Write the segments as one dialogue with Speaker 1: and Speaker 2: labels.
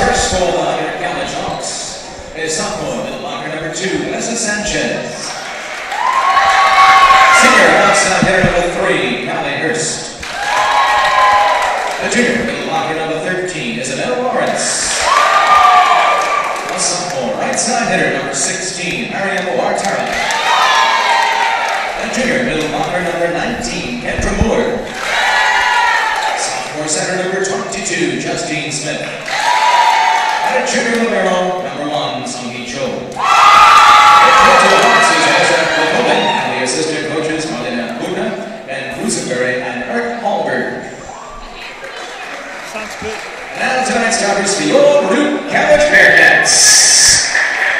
Speaker 1: first for the College Hawks is sophomore middle blocker number 2, Vanessa Sanchez. Senior outside hitter number 3, Callie Hurst. The junior middle blocker number 13, Isabel Lawrence. The sophomore right side hitter number 16, Mariam Wartara. The junior middle blocker number 19, Kendra Moore. Sophomore center number 22, Justine Smith. And a junior libero number 1, Sung-Hee Cho. The coach of the Hawks is Joseph Lekoven, and the assistant coaches Marlena Buna and Rosenberry and Eric Hallberg.
Speaker 2: Sounds good.
Speaker 1: Now tonight's starters for your Baruch College Bearcats.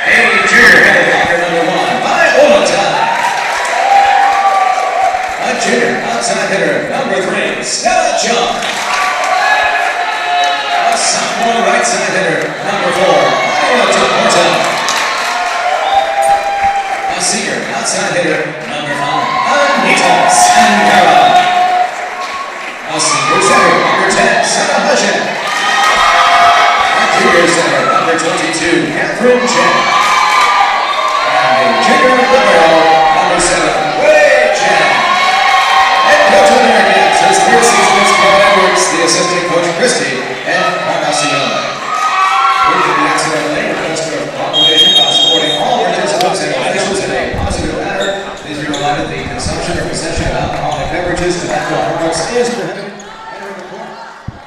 Speaker 1: A junior middle blocker number 1, Viola Tai. A junior outside hitter number 3, Stella Chung. A sophomore right side hitter number 4, Viola Porta. A senior outside hitter number 5, Anita Sangara. A senior center number 10, Sarah Hushet. A junior center number 22, Catherine Chen. And a junior libero number 7, Wei Chen. Head coach of the Bearcats is third season's Kevin Edwards, the assistant coach Christy, and Margacion. We can be accidentally request for cooperation by supporting all participants and officials in a positive manner. Please be reminded the consumption or possession of alcoholic beverages, tobacco products is prohibited. Entering the court,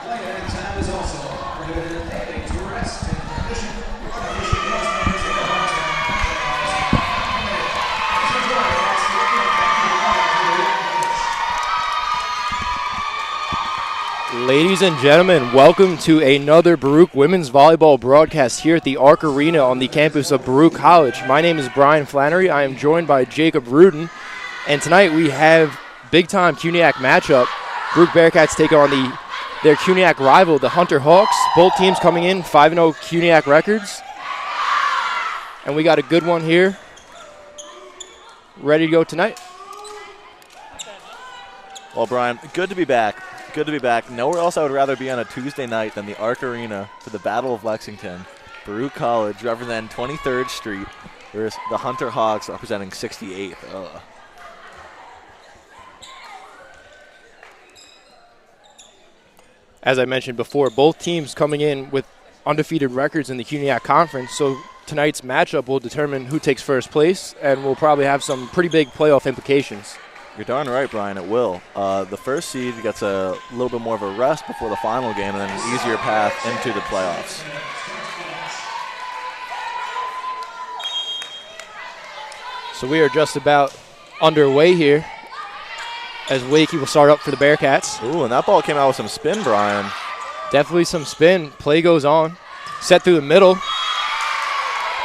Speaker 1: playing at any time is also prohibited. Aiming to arrest and condition.
Speaker 3: Ladies and gentlemen, welcome to another Baruch Women's Volleyball broadcast here at the Arc Arena on the campus of Baruch College. My name is Brian Flannery. I am joined by Jacob Rudin, and tonight we have big-time CUNYAC matchup. Baruch Bearcats take on their CUNYAC rival, the Hunter Hawks. Both teams coming in 5-0 CUNYAC records, and we got a good one here, ready to go tonight.
Speaker 4: Well, Brian, good to be back. Good to be back. Nowhere else I would rather be on a Tuesday night than the Arc Arena for the Battle of Lexington. Baruch College representing 23rd Street versus the Hunter Hawks representing 68th. Ugh.
Speaker 3: As I mentioned before, both teams coming in with undefeated records in the CUNYAC Conference, so tonight's matchup will determine who takes first place, and will probably have some pretty big playoff implications.
Speaker 4: You're darn right, Brian, it will. The first seed gets a little bit more of a rest before the final game and then an easier path into the playoffs.
Speaker 3: So we are just about underway here as Wakey will start up for the Bearcats.
Speaker 4: Ooh, and that ball came out with some spin, Brian.
Speaker 3: Definitely some spin. Play goes on. Set through the middle.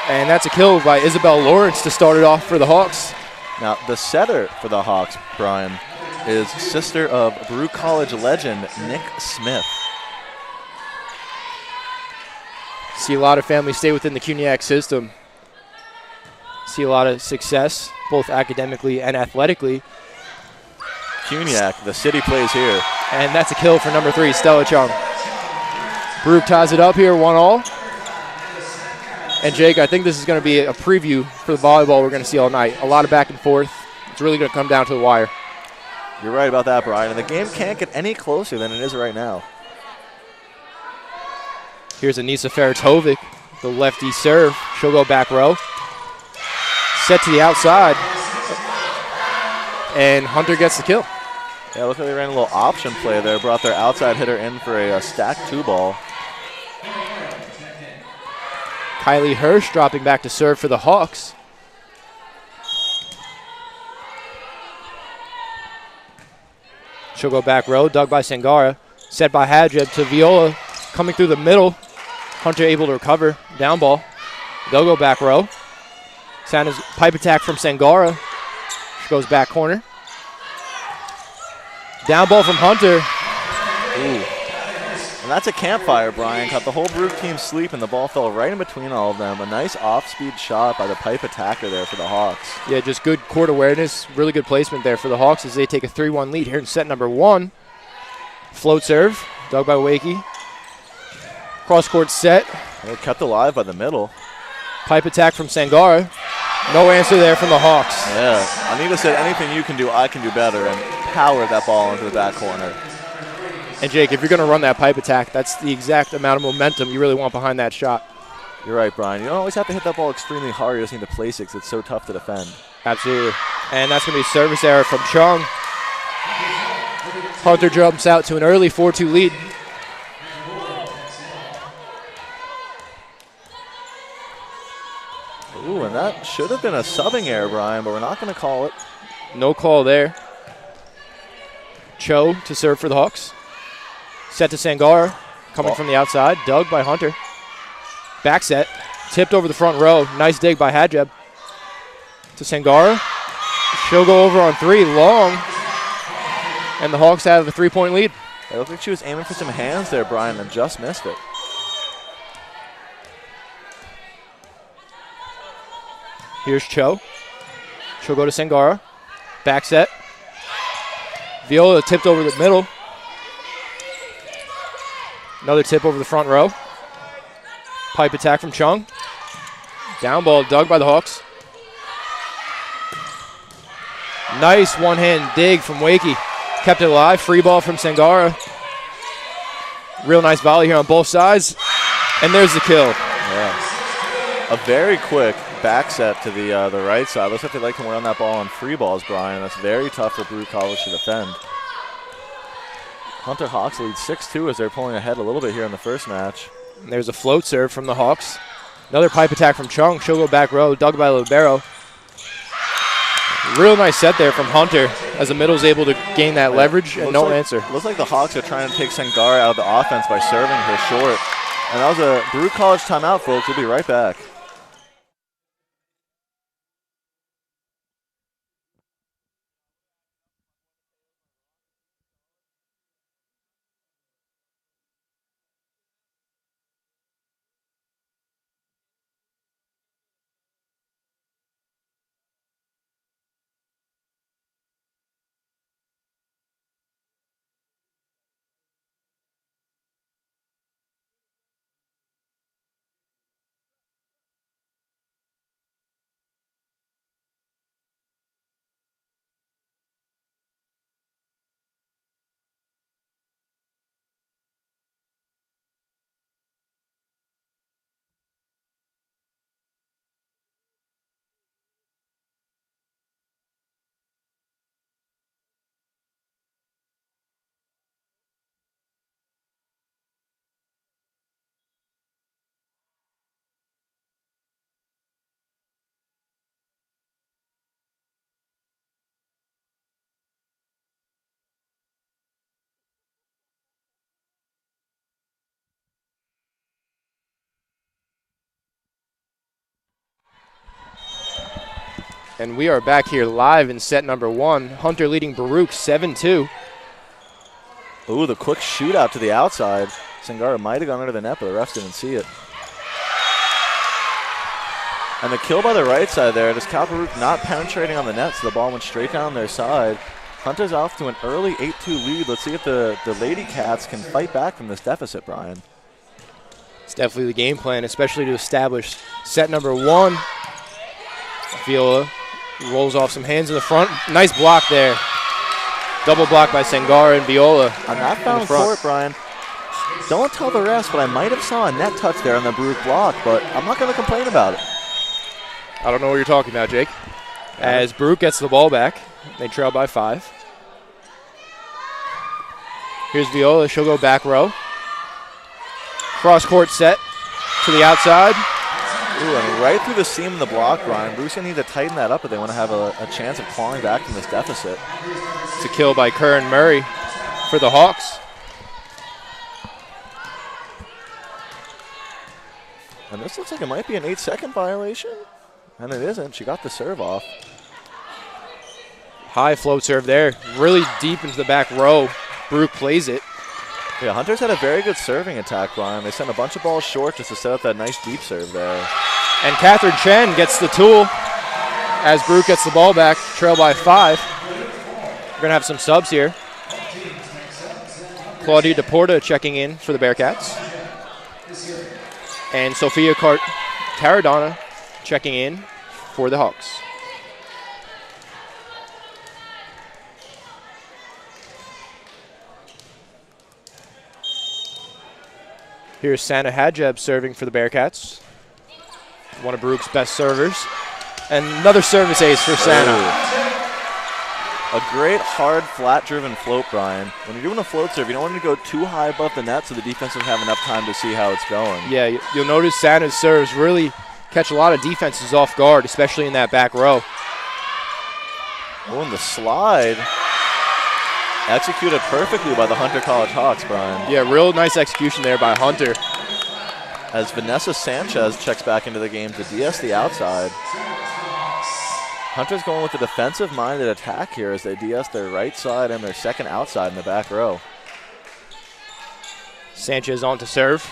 Speaker 3: And that's a kill by Isabel Lawrence to start it off for the Hawks.
Speaker 4: Now, the setter for the Hawks, Brian, is sister of Baruch College legend Nick Smith.
Speaker 3: See a lot of families stay within the CUNYAC system. See a lot of success, both academically and athletically.
Speaker 4: CUNYAC, the city plays here.
Speaker 3: And that's a kill for number 3, Stella Chung. Baruch ties it up here, 1-all. And Jake, I think this is going to be a preview for the volleyball we're going to see all night. A lot of back and forth. It's really going to come down to the wire.
Speaker 4: You're right about that, Brian. And the game can't get any closer than it is right now.
Speaker 3: Here's Anissa Feratovic, the lefty serve. She'll go back row. Set to the outside. And Hunter gets the kill.
Speaker 4: Yeah, look like they ran a little option play there. Brought their outside hitter in for a stacked 2-ball.
Speaker 3: Kylie Hirsch dropping back to serve for the Hawks. She'll go back row, dug by Sangara. Set by Hadjeb to Viola. Coming through the middle. Hunter able to recover. Down ball. They'll go back row. Santa's pipe attack from Sangara. She goes back corner. Down ball from Hunter.
Speaker 4: Ooh. And that's a campfire, Brian. Caught the whole Baruch team sleep, and the ball fell right in between all of them. A nice off-speed shot by the pipe attacker there for the Hawks.
Speaker 3: Yeah, just good court awareness. Really good placement there for the Hawks as they take a 3-1 lead here in set number 1. Float serve, dug by Wakey. Cross-court set.
Speaker 4: They kept alive by the middle.
Speaker 3: Pipe attack from Sangara. No answer there from the Hawks.
Speaker 4: Yeah, Anita said anything you can do, I can do better, and powered that ball into the back corner.
Speaker 3: And Jake, if you're going to run that pipe attack, that's the exact amount of momentum you really want behind that shot.
Speaker 4: You're right, Brian. You don't always have to hit that ball extremely hard. You just need to place it because it's so tough to defend.
Speaker 3: Absolutely. And that's going to be a service error from Chung. Hunter jumps out to an early 4-2 lead.
Speaker 4: Ooh, and that should have been a subbing error, Brian, but we're not going to call it.
Speaker 3: No call there. Cho to serve for the Hawks. Set to Sangara, coming from the outside. Dug by Hunter. Back set. Tipped over the front row. Nice dig by Hadjeb. To Sangara. She'll go over on three. Long. And the Hawks have a 3-point lead.
Speaker 4: It looked like she was aiming for some hands there, Brian, and just missed it.
Speaker 3: Here's Cho. She'll go to Sangara. Back set. Viola tipped over the middle. Another tip over the front row. Pipe attack from Chung. Down ball dug by the Hawks. Nice one-hand dig from Wakey. Kept it alive. Free ball from Sangara. Real nice volley here on both sides. And there's the kill.
Speaker 4: Yeah. A very quick back set to the right side. Looks like they like to run that ball on free balls, Brian. That's very tough for Baruch College to defend. Hunter Hawks lead 6-2 as they're pulling ahead a little bit here in the first match.
Speaker 3: And there's a float serve from the Hawks. Another pipe attack from Chung. She'll go back row. Dug by Libero. Real nice set there from Hunter as the middle's able to gain that leverage and no answer.
Speaker 4: Looks like the Hawks are trying to take Sangara out of the offense by serving her short. And that was a Baruch College timeout, folks. We'll be right back.
Speaker 3: And we are back here live in set number one. Hunter leading Baruch 7-2.
Speaker 4: Ooh, the quick shootout to the outside. Sangara might have gone under the net, but the refs didn't see it. And the kill by the right side there, just Cal Baruch not penetrating on the net, so the ball went straight down their side. Hunter's off to an early 8-2 lead. Let's see if the Lady Cats can fight back from this deficit, Brian.
Speaker 3: It's definitely the game plan, especially to establish set number one. Viola rolls off some hands in the front. Nice block there. Double block by Sangara and Viola.
Speaker 4: On that found court, Brian, don't tell the rest, but I might have saw a net touch there on the Baruch block, but I'm not going to complain about it.
Speaker 3: I don't know what you're talking about, Jake. As Baruch gets the ball back, they trail by 5. Here's Viola. She'll go back row. Cross-court set to the outside.
Speaker 4: Ooh, and right through the seam in the block, Brian. Baruch's going to need to tighten that up if they want to have a chance of clawing back from this deficit.
Speaker 3: It's a kill by Curran Murray for the Hawks.
Speaker 4: And this looks like it might be an 8-second violation. And it isn't. She got the serve off.
Speaker 3: High float serve there. Really deep into the back row. Baruch plays it.
Speaker 4: Yeah, Hunter's had a very good serving attack, Brian. They sent a bunch of balls short just to set up that nice deep serve there.
Speaker 3: And Catherine Chen gets the tool as Baruch gets the ball back. Trail by 5. We're going to have some subs here. Claudia DePorta checking in for the Bearcats. And Sophia Caradonna checking in for the Hawks. Here's Santa Hadjeb serving for the Bearcats. One of Baruch's best servers. And another service ace for Santa.
Speaker 4: A great, hard, flat-driven float, Brian. When you're doing a float serve, you don't want to go too high above the net so the defense doesn't have enough time to see how it's going.
Speaker 3: Yeah, you'll notice Santa's serves really catch a lot of defenses off guard, especially in that back row.
Speaker 4: Oh, and the slide. Executed perfectly by the Hunter College Hawks, Brian.
Speaker 3: Yeah, real nice execution there by Hunter.
Speaker 4: As Vanessa Sanchez checks back into the game to DS the outside. Hunter's going with a defensive-minded attack here as they DS their right side and their second outside in the back row.
Speaker 3: Sanchez on to serve.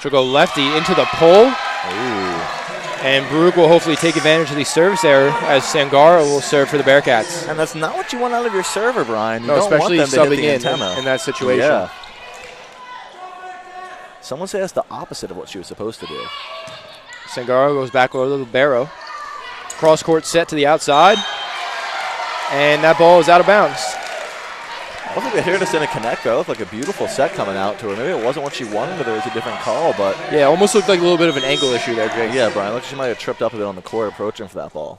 Speaker 3: She'll go lefty into the pole.
Speaker 4: Ooh.
Speaker 3: And Baruch will hopefully take advantage of the service error as Sangara will serve for the Bearcats.
Speaker 4: And that's not what you want out of your server, Brian. You
Speaker 3: no,
Speaker 4: don't
Speaker 3: especially
Speaker 4: want them to
Speaker 3: subbing
Speaker 4: hit the antenna.
Speaker 3: in that situation.
Speaker 4: Yeah. Someone say that's the opposite of what she was supposed to do.
Speaker 3: Sangara goes back over the libero. Cross court set to the outside. And that ball is out of bounds.
Speaker 4: I don't think the hitter just didn't connect, though. It looked like a beautiful set coming out to her. Maybe it wasn't what she wanted, but there was a different call. But
Speaker 3: yeah, almost looked like a little bit of an angle issue there, Jake.
Speaker 4: Yeah, Brian. Looked like she might have tripped up a bit on the court approaching for that ball.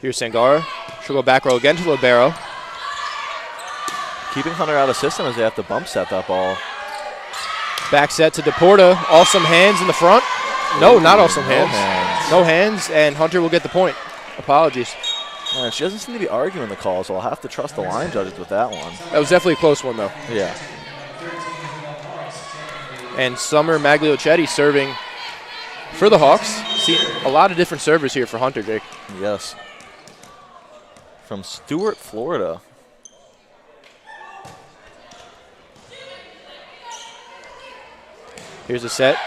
Speaker 3: Here's Sangara. She'll go back row again to libero.
Speaker 4: Keeping Hunter out of system as they have to bump set that ball.
Speaker 3: Back set to Deporta. Awesome hands in the front. No, not awesome hands. No hands, and Hunter will get the point. Apologies.
Speaker 4: Man, she doesn't seem to be arguing the call, so I'll have to trust the line judges with that one.
Speaker 3: That was definitely a close one, though.
Speaker 4: Yeah.
Speaker 3: And Summer Magliochetti serving for the Hawks. See a lot of different servers here for Hunter, Jake.
Speaker 4: Yes. From Stuart, Florida.
Speaker 3: Here's a set.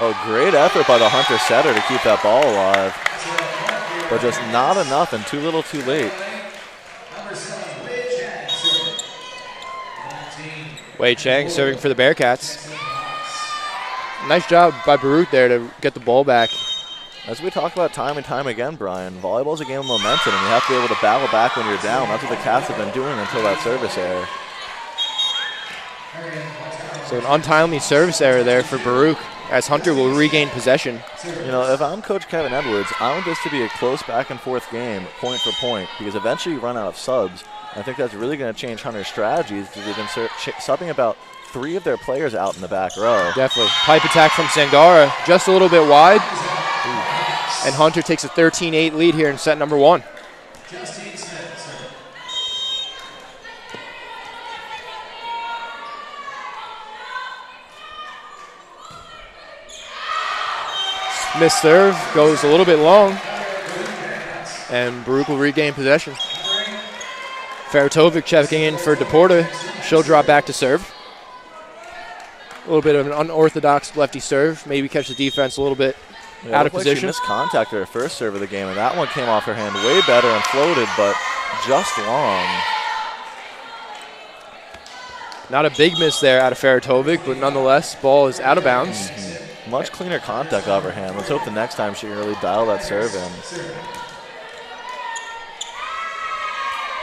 Speaker 4: Oh, great effort by the Hunter setter to keep that ball alive. But just not enough and too little too late.
Speaker 3: Wei Chang serving for the Bearcats. Nice job by Baruch there to get the ball back.
Speaker 4: As we talk about time and time again, Brian, volleyball is a game of momentum, and you have to be able to battle back when you're down. That's what the Cats have been doing until that service error.
Speaker 3: So an untimely service error there for Baruch as Hunter will regain possession.
Speaker 4: You know, if I'm Coach Kevin Edwards, I want this to be a close back-and-forth game, point for point, because eventually you run out of subs. I think that's really going to change Hunter's strategies because they've been subbing about 3 of their players out in the back row.
Speaker 3: Definitely. Pipe attack from Sangara, just a little bit wide. Ooh. And Hunter takes a 13-8 lead here in set number 1. Missed serve, goes a little bit long, and Baruch will regain possession. Faratovic checking in for Deporta. She'll drop back to serve. A little bit of an unorthodox lefty serve, maybe catch the defense a little bit out of position.
Speaker 4: She missed contact her first serve of the game, and that one came off her hand way better and floated, but just long.
Speaker 3: Not a big miss there out of Faratovic, but nonetheless, ball is out of bounds.
Speaker 4: Much cleaner contact off her hand. Let's hope the next time she can really dial that serve in.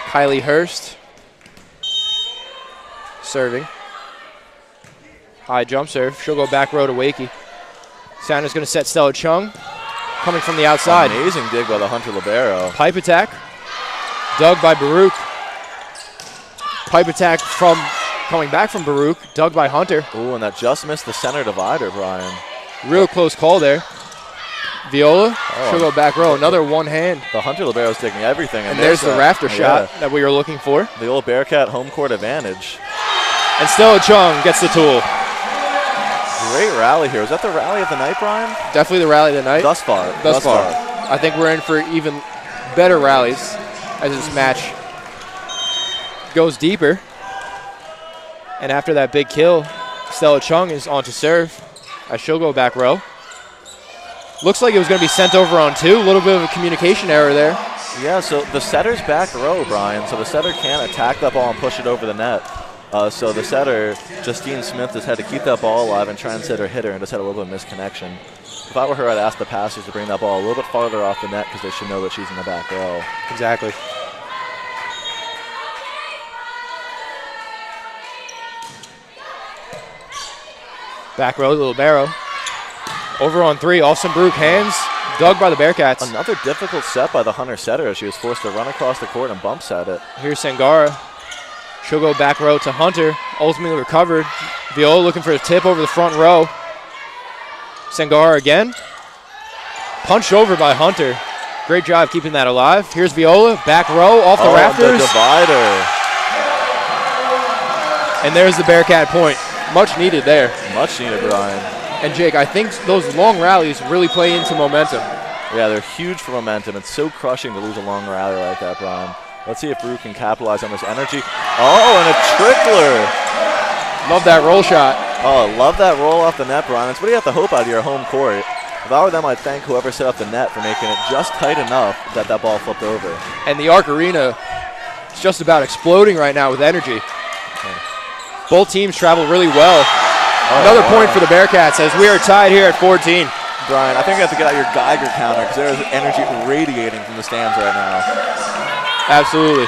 Speaker 3: Kylie Hurst serving. High jump serve. She'll go back row to Wakey. Santa's going to set Stella Chung. Coming from the outside.
Speaker 4: Amazing dig by the Hunter libero.
Speaker 3: Pipe attack. Dug by Baruch. Pipe attack from coming back from Baruch. Dug by Hunter.
Speaker 4: Ooh, and that just missed the center divider, Brian.
Speaker 3: Real close call there. Viola, she'll go back row. Another one hand.
Speaker 4: The Hunter libero's taking everything.
Speaker 3: And there's the rafter shot that we were looking for.
Speaker 4: The old Bearcat home court advantage.
Speaker 3: And Stella Chung gets the tool.
Speaker 4: Great rally here. Was that the rally of the night, Brian?
Speaker 3: Definitely the rally of the night.
Speaker 4: Thus far.
Speaker 3: I think we're in for even better rallies as this match goes deeper. And after that big kill, Stella Chung is on to serve as she'll go back row. Looks like it was going to be sent over on 2. A little bit of a communication error there.
Speaker 4: Yeah, so the setter's back row, Brian, so the setter can't attack that ball and push it over the net. So the setter, Justine Smith, just had to keep that ball alive and try and set her hitter and just had a little bit of misconnection. If I were her, I'd ask the passers to bring that ball a little bit farther off the net because they should know that she's in the back row.
Speaker 3: Exactly. Back row, little barrow. Over on 3, Austin Baruch hands, dug by the Bearcats.
Speaker 4: Another difficult set by the Hunter setter as she was forced to run across the court and bump set it.
Speaker 3: Here's Sangara. She'll go back row to Hunter, ultimately recovered. Viola looking for a tip over the front row. Sangara again. Punched over by Hunter. Great job keeping that alive. Here's Viola, back row, off the rafters.
Speaker 4: The divider.
Speaker 3: And there's the Bearcat point. Much needed there.
Speaker 4: Much needed, Brian.
Speaker 3: And Jake, I think those long rallies really play into momentum.
Speaker 4: Yeah, they're huge for momentum. It's so crushing to lose a long rally like that, Brian. Let's see if Baruch can capitalize on this energy. Oh, and a trickler.
Speaker 3: Love that roll shot.
Speaker 4: Oh, love that roll off the net, Brian. That's what you have to hope out of your home court. If I were them, I'd thank whoever set up the net for making it just tight enough that that ball flipped over.
Speaker 3: And the Arc Arena is just about exploding right now with energy. Both teams travel really well. Another point for the Bearcats as we are tied here at 14.
Speaker 4: Brian, I think you have to get out your Geiger counter because there is energy radiating from the stands right now.
Speaker 3: Absolutely.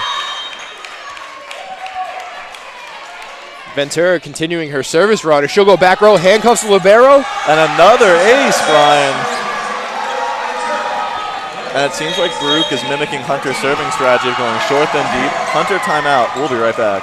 Speaker 3: Ventura continuing her service run. She'll go back row, handcuffs the libero.
Speaker 4: And another ace, Brian. And it seems like Baruch is mimicking Hunter's serving strategy of going short then deep. Hunter, timeout. We'll be right back.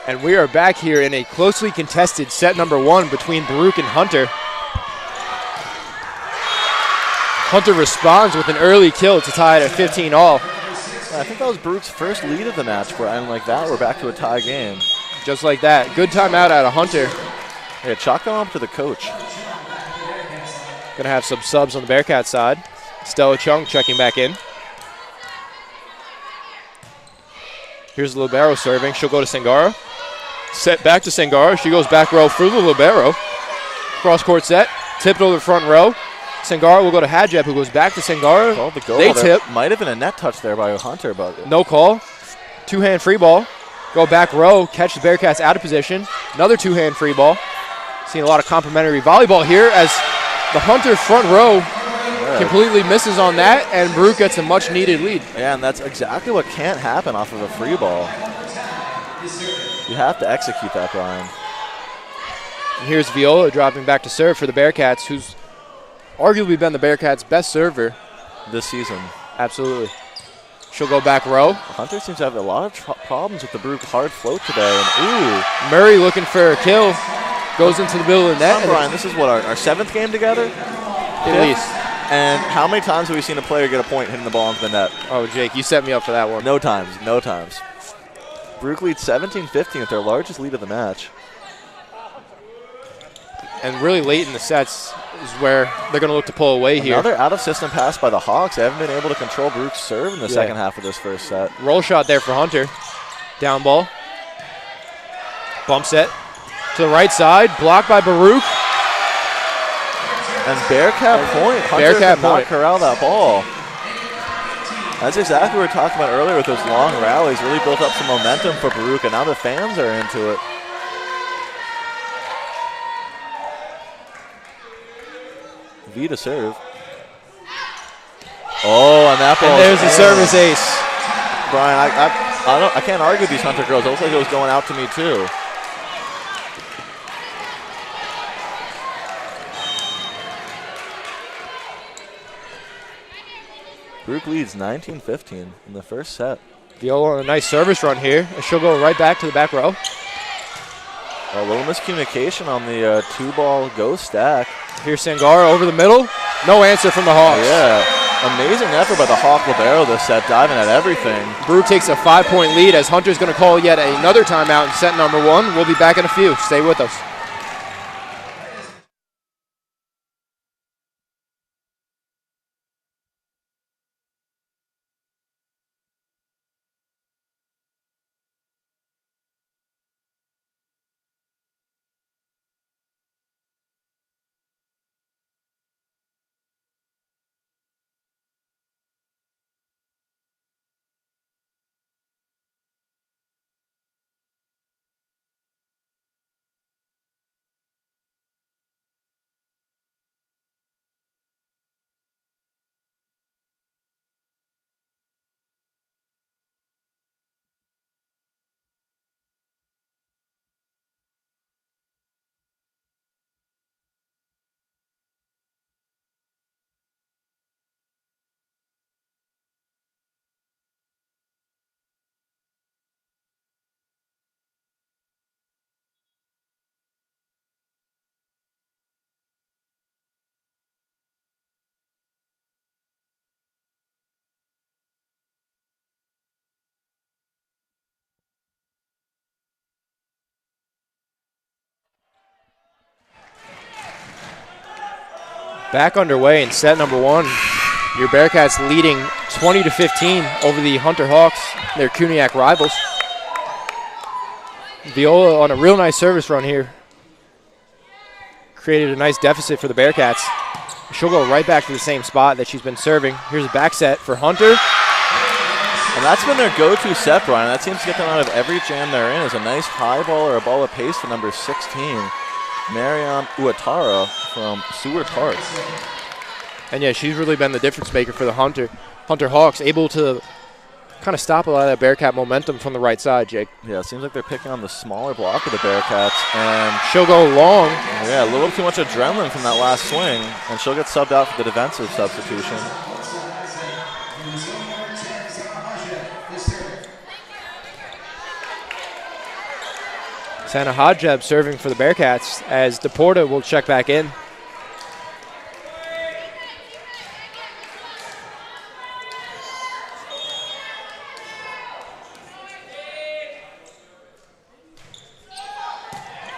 Speaker 3: And we are back here in a closely contested set number 1 between Baruch and Hunter. Hunter responds with an early kill to tie it at 15 all.
Speaker 4: I think that was Baruch's first lead of the match, and like that, we're back to a tie game.
Speaker 3: Just like that. Good timeout out of Hunter.
Speaker 4: Yeah, chalk them up to the coach.
Speaker 3: Gonna have some subs on the Bearcat side. Stella Chung checking back in. Here's the libero serving. She'll go to Sangara. Set back to Sangara. She goes back row through the libero. Cross court set. Tipped over the front row. Sangara will go to Hadjep, who goes back to Sangara.
Speaker 4: Called the goal.
Speaker 3: They tip.
Speaker 4: Might have been a net touch there by Hunter, but
Speaker 3: no call. Two-hand free ball. Go back row. Catch the Bearcats out of position. Another two-hand free ball. Seeing a lot of complimentary volleyball here as the Hunter front row completely misses on that, and Baruch gets a much-needed lead.
Speaker 4: Yeah, and that's exactly what can't happen off of a free ball. You have to execute that, Brian.
Speaker 3: And here's Viola dropping back to serve for the Bearcats, who's arguably been the Bearcats' best server
Speaker 4: this season.
Speaker 3: Absolutely. She'll go back row.
Speaker 4: Hunter seems to have a lot of problems with the Baruch hard float today. And
Speaker 3: Murray looking for a kill. Goes into the middle of the net.
Speaker 4: Brian, this is what, our 7th game together?
Speaker 3: At least.
Speaker 4: And how many times have we seen a player get a point hitting the ball into the net?
Speaker 3: Oh, Jake, you set me up for that one.
Speaker 4: No times. Baruch leads 17-15 with their largest lead of the match.
Speaker 3: And really late in the sets is where they're going to look to pull away here.
Speaker 4: Another out-of-system pass by the Hawks. They haven't been able to control Baruch's serve in the second half of this first set.
Speaker 3: Roll shot there for Hunter. Down ball. Bump set to the right side, blocked by Baruch.
Speaker 4: And Bearcat point. Hunter
Speaker 3: Bearcat
Speaker 4: could not
Speaker 3: point.
Speaker 4: corral that ball. That's exactly what we were talking about earlier with those long rallies. Really built up some momentum for Baruch, and now the fans are into it. V to serve. Oh, and that ball.
Speaker 3: And there's the service ace.
Speaker 4: Brian, I can't argue with these Hunter girls. It looks like it was going out to me too. Baruch leads 19-15 in the first set.
Speaker 3: Viola on a nice service run here, and she'll go right back to the back row.
Speaker 4: A little miscommunication on the two-ball go stack.
Speaker 3: Here's Sangara over the middle. No answer from the Hawks.
Speaker 4: Yeah, amazing effort by the Hawk libero this set, diving at everything.
Speaker 3: Baruch takes a 5-point lead as Hunter's going to call yet another timeout in set number 1. We'll be back in a few. Stay with us. Back underway in set number 1. Your Bearcats leading 20-15 over the Hunter Hawks, their Cuniac rivals. Viola on a real nice service run here. Created a nice deficit for the Bearcats. She'll go right back to the same spot that she's been serving. Here's a back set for Hunter.
Speaker 4: And that's been their go-to set, Brian. That seems to get them out of every jam they're in, is a nice high ball or a ball of pace for number 16. Mariam Uatara from Seward Park.
Speaker 3: And yeah, she's really been the difference maker for the Hunter Hawks, able to kind of stop a lot of that Bearcat momentum from the right side, Jake.
Speaker 4: Yeah, it seems like they're picking on the smaller block of the Bearcats. And
Speaker 3: she'll go long.
Speaker 4: Yeah, a little too much adrenaline from that last swing, and she'll get subbed out for the defensive substitution.
Speaker 3: Santa Hajeb serving for the Bearcats as Deporta will check back in.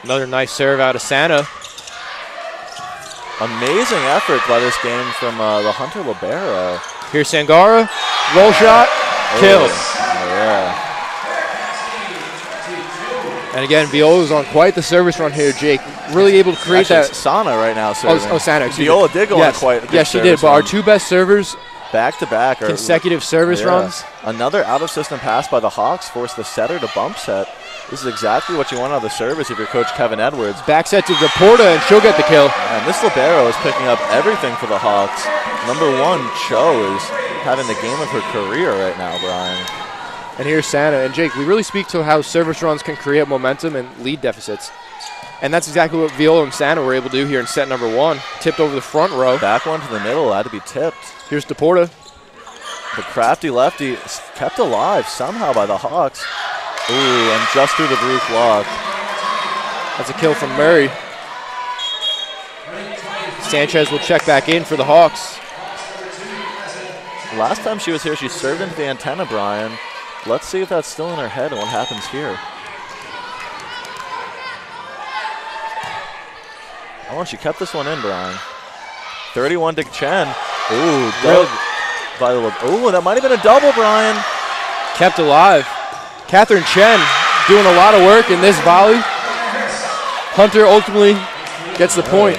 Speaker 3: Another nice serve out of Santa.
Speaker 4: Amazing effort by this game from the Hunter libero.
Speaker 3: Here's Sangara, roll shot, kill.
Speaker 4: Oh, yeah.
Speaker 3: And again, Viola's on quite the service run here, Jake. Really able to create
Speaker 4: Actually,
Speaker 3: that.
Speaker 4: Sana right now serving.
Speaker 3: Oh, Sana.
Speaker 4: Viola did go on quite a good
Speaker 3: yes, she did. But
Speaker 4: run.
Speaker 3: our two best servers,
Speaker 4: back-to-back.
Speaker 3: consecutive service runs.
Speaker 4: Another out-of-system pass by the Hawks forced the setter to bump set. This is exactly what you want out of the service if you're Coach Kevin Edwards.
Speaker 3: Back set to Deporta, and she'll get the kill.
Speaker 4: And this libero is picking up everything for the Hawks. Number 1, Cho, is having the game of her career right now, Brian.
Speaker 3: And here's Santa. And Jake, we really speak to how service runs can create momentum and lead deficits. And that's exactly what Viola and Santa were able to do here in set number 1. Tipped over the front row.
Speaker 4: Back one to the middle, had to be tipped.
Speaker 3: Here's Deporta.
Speaker 4: The crafty lefty kept alive somehow by the Hawks. Ooh, and just through the Baruch block.
Speaker 3: That's a kill from Murray. Sanchez will check back in for the Hawks.
Speaker 4: Last time she was here, she served into the antenna, Brian. Let's see if that's still in her head and what happens here. Oh, she kept this one in, Brian. 31 to Chen. Ooh, by the way. Ooh, that might have been a double, Brian.
Speaker 3: Kept alive. Catherine Chen doing a lot of work in this volley. Hunter ultimately gets the point.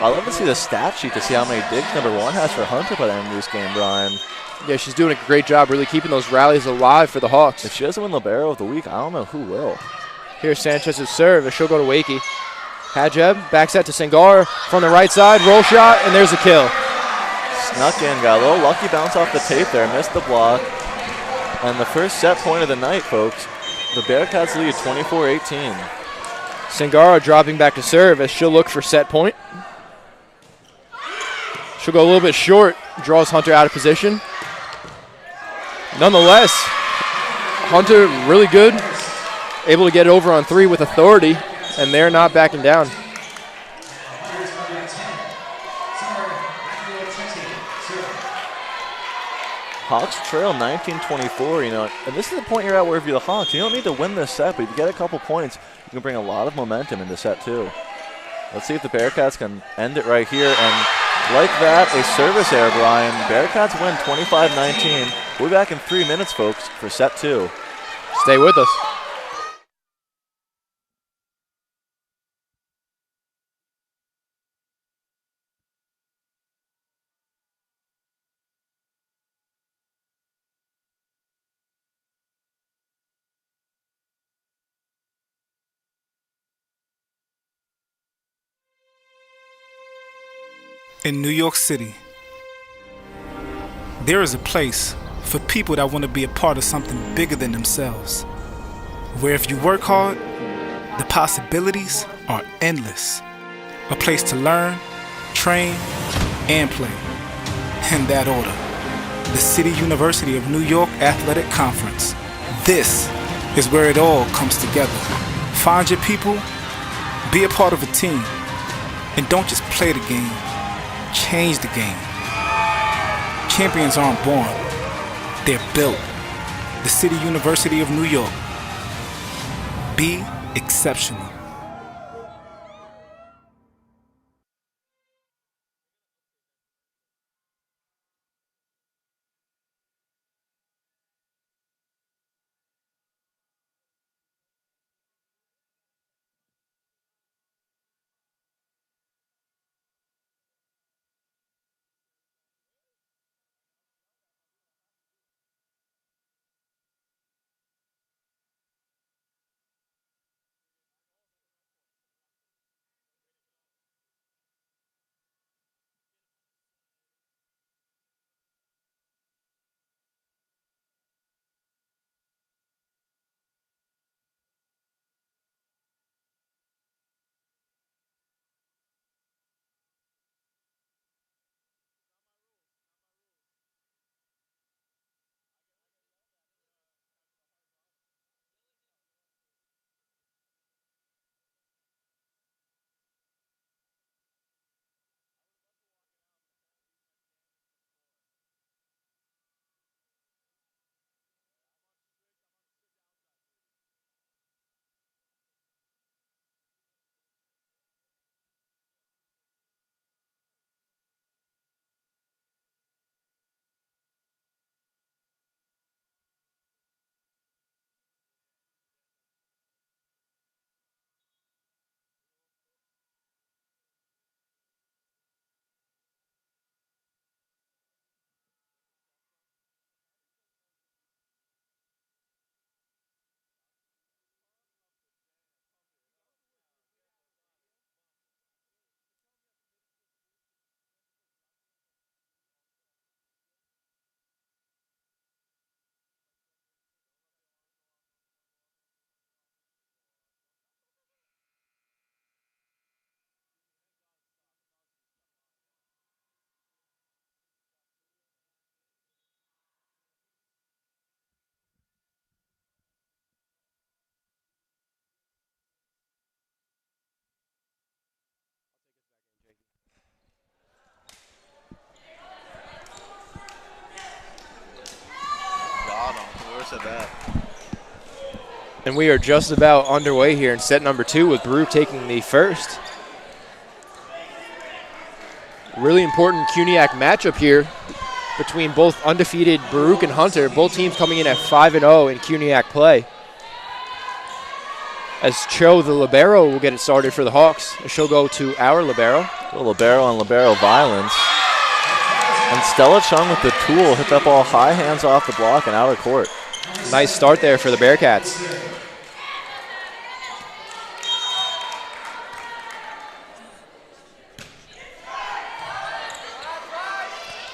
Speaker 4: I love to see the stat sheet to see how many digs number 1 has for Hunter by the end of this game, Brian.
Speaker 3: Yeah, she's doing a great job really keeping those rallies alive for the Hawks.
Speaker 4: If she doesn't win Libero of the Week, I don't know who will.
Speaker 3: Here's Sanchez's serve as she'll go to Wakey. Hajeb, back set to Sangara from the right side, roll shot, and there's a kill.
Speaker 4: Snuck in, got a little lucky bounce off the tape there, missed the block. And the first set point of the night, folks. The Bearcats lead 24-18.
Speaker 3: Sangara dropping back to serve as she'll look for set point. She'll go a little bit short, draws Hunter out of position. Nonetheless, Hunter really good, able to get it over on 3 with authority, and they're not backing down.
Speaker 4: Hawks trail 19-24, you know, and this is the point you're at where if you're the Hawks, you don't need to win this set, but if you get a couple points, you can bring a lot of momentum into set 2. Let's see if the Bearcats can end it right here, and like that, a service error, Brian. Bearcats win 25-19. We'll be back in 3 minutes, folks, for set 2.
Speaker 3: Stay with us.
Speaker 2: In New York City, there is a place for people that want to be a part of something bigger than themselves, where if you work hard, the possibilities are endless. A place to learn, train, and play. In that order, the City University of New York Athletic Conference. This is where it all comes together. Find your people, be a part of a team, and don't just play the game. Change the game. Champions aren't born, they're built. The City University of New York. Be exceptional.
Speaker 4: Said that.
Speaker 3: And we are just about underway here in set number 2 with Baruch taking the first. Really important CUNYAC matchup here between both undefeated Baruch and Hunter, both teams coming in at 5-0 in CUNYAC play. as Cho, the libero, will get it started for the Hawks. She'll go to our libero.
Speaker 4: A libero on libero violence. And Stella Chung with the tool hit that ball high, hands off the block and out of court.
Speaker 3: Nice start there for the Bearcats.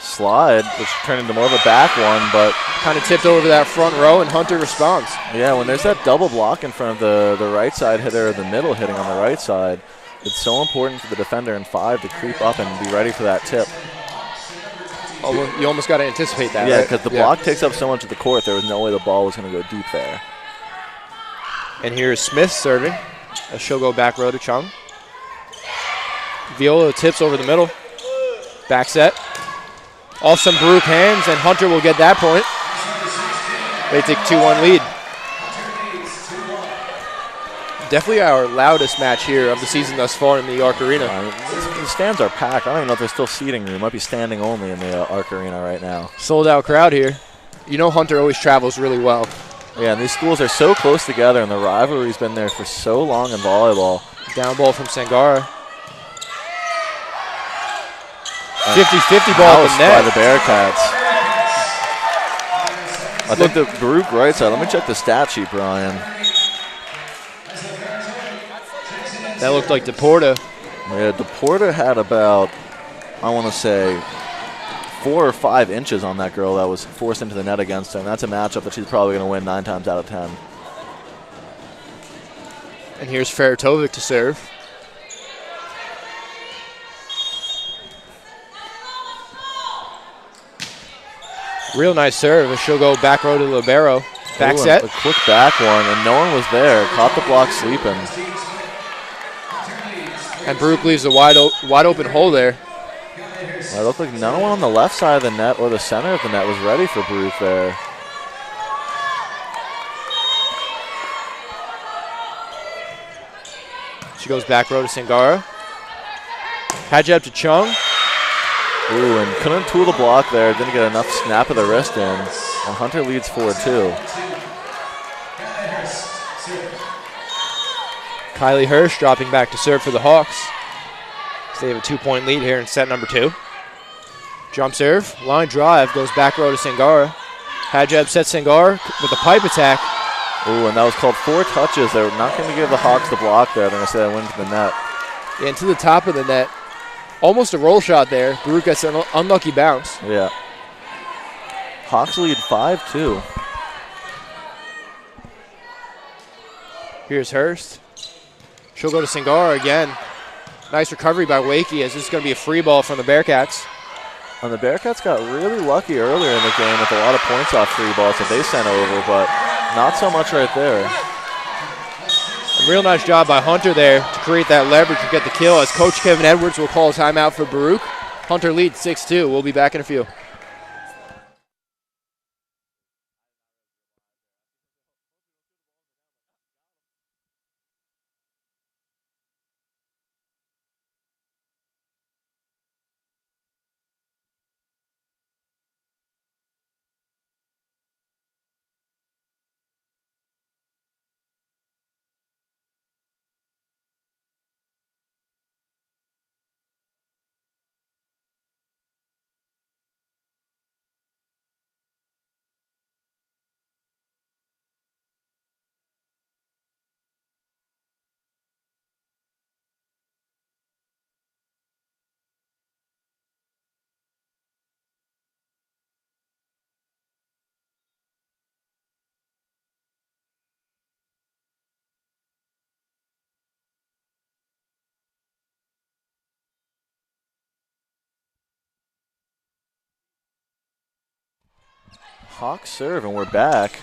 Speaker 4: Slide, which turned into more of a back one, but
Speaker 3: kind of tipped over that front row, and Hunter responds.
Speaker 4: Yeah, when there's that double block in front of the right side hitter or the middle hitting on the right side, it's so important for the defender in 5 to creep up and be ready for that tip.
Speaker 3: Oh, well, you almost got to anticipate that,
Speaker 4: yeah,
Speaker 3: right?
Speaker 4: because the block takes up so much of the court, there was no way the ball was going to go deep there.
Speaker 3: And here's Smith serving, as she'll go back row to Chung. Viola tips over the middle. Back set. Off some Baruch hands, and Hunter will get that point. They take a 2-1 lead. Definitely our loudest match here of the season thus far in the Arc Arena.
Speaker 4: The stands are packed. I don't even know if there's still seating room. Might be standing only in the Arc Arena right now.
Speaker 3: Sold out crowd here. You know Hunter always travels really well.
Speaker 4: Yeah, and these schools are so close together, and the rivalry's been there for so long in volleyball.
Speaker 3: Down ball from Sangara. 50-50 ball at the net.
Speaker 4: By the Bearcats. I think the Baruch right side. Let me check the stat sheet, Brian.
Speaker 3: That looked like DePorta.
Speaker 4: Yeah, DePorta had about, I want to say, 4 or 5 inches on that girl that was forced into the net against her. And that's a matchup that she's probably going to win 9 times out of 10.
Speaker 3: And here's Feratovic to serve. Real nice serve, and she'll go back row to libero. Back set.
Speaker 4: A quick back one, and no one was there. Caught the block sleeping.
Speaker 3: And Baruch leaves a wide open hole there.
Speaker 4: It looked like no one on the left side of the net or the center of the net was ready for Baruch there.
Speaker 3: She goes back row to Sangara. Hajab to Chung.
Speaker 4: Ooh, and couldn't tool the block there. Didn't get enough snap of the wrist in. And Hunter leads 4-2.
Speaker 3: Kylie Hirsch dropping back to serve for the Hawks. So they have a 2-point lead here in set number 2. Jump serve, line drive, goes back row to Sangara. Hajab sets Sangara with a pipe attack.
Speaker 4: Ooh, and that was called 4 touches. They're not going to give the Hawks the block there. They're going to say they went to the net.
Speaker 3: Yeah, and to the top of the net. Almost a roll shot there. Baruch gets an unlucky bounce.
Speaker 4: Yeah. Hawks lead 5-2.
Speaker 3: Here's Hurst. She'll go to Sangara again. Nice recovery by Wakey, as this is going to be a free ball from the Bearcats.
Speaker 4: And the Bearcats got really lucky earlier in the game with a lot of points off free balls that they sent over, but not so much right there.
Speaker 3: A real nice job by Hunter there to create that leverage and get the kill, as Coach Kevin Edwards will call a timeout for Baruch. Hunter leads 6-2. We'll be back in a few.
Speaker 4: Hawks serve, and we're back.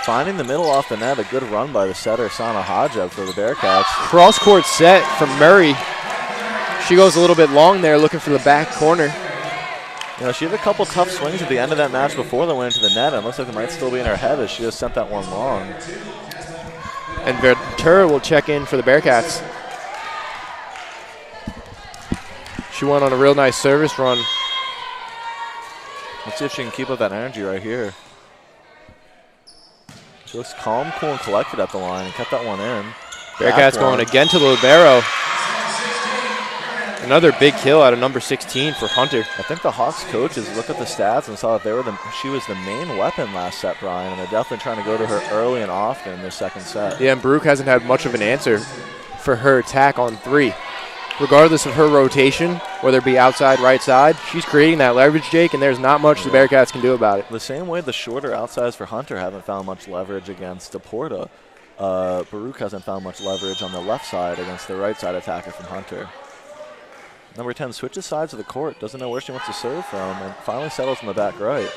Speaker 4: Finding the middle off the net, a good run by the setter, Sana Hajab, for the Bearcats.
Speaker 3: Cross-court set from Murray. She goes a little bit long there, looking for the back corner.
Speaker 4: You know, she had a couple tough swings at the end of that match before they went into the net, and it looks like it might still be in her head as she just sent that one long.
Speaker 3: And Ventura will check in for the Bearcats. She went on a real nice service run.
Speaker 4: Let's see if she can keep up that energy right here. She looks calm, cool, and collected at the line and kept that one in.
Speaker 3: Bearcats going again to the libero. Another big kill out of number 16 for Hunter.
Speaker 4: I think the Hawks coaches looked at the stats and saw that she was the main weapon last set, Brian, and they're definitely trying to go to her early and often in the second set.
Speaker 3: Yeah, and Baruch hasn't had much of an answer for her attack on 3. Regardless of her rotation, whether it be outside, right side, she's creating that leverage, Jake, and there's not much the Bearcats can do about it.
Speaker 4: The same way the shorter outsides for Hunter haven't found much leverage against DePorta, Baruch hasn't found much leverage on the left side against the right side attacker from Hunter. Number 10 switches sides of the court, doesn't know where she wants to serve from, and finally settles in the back right.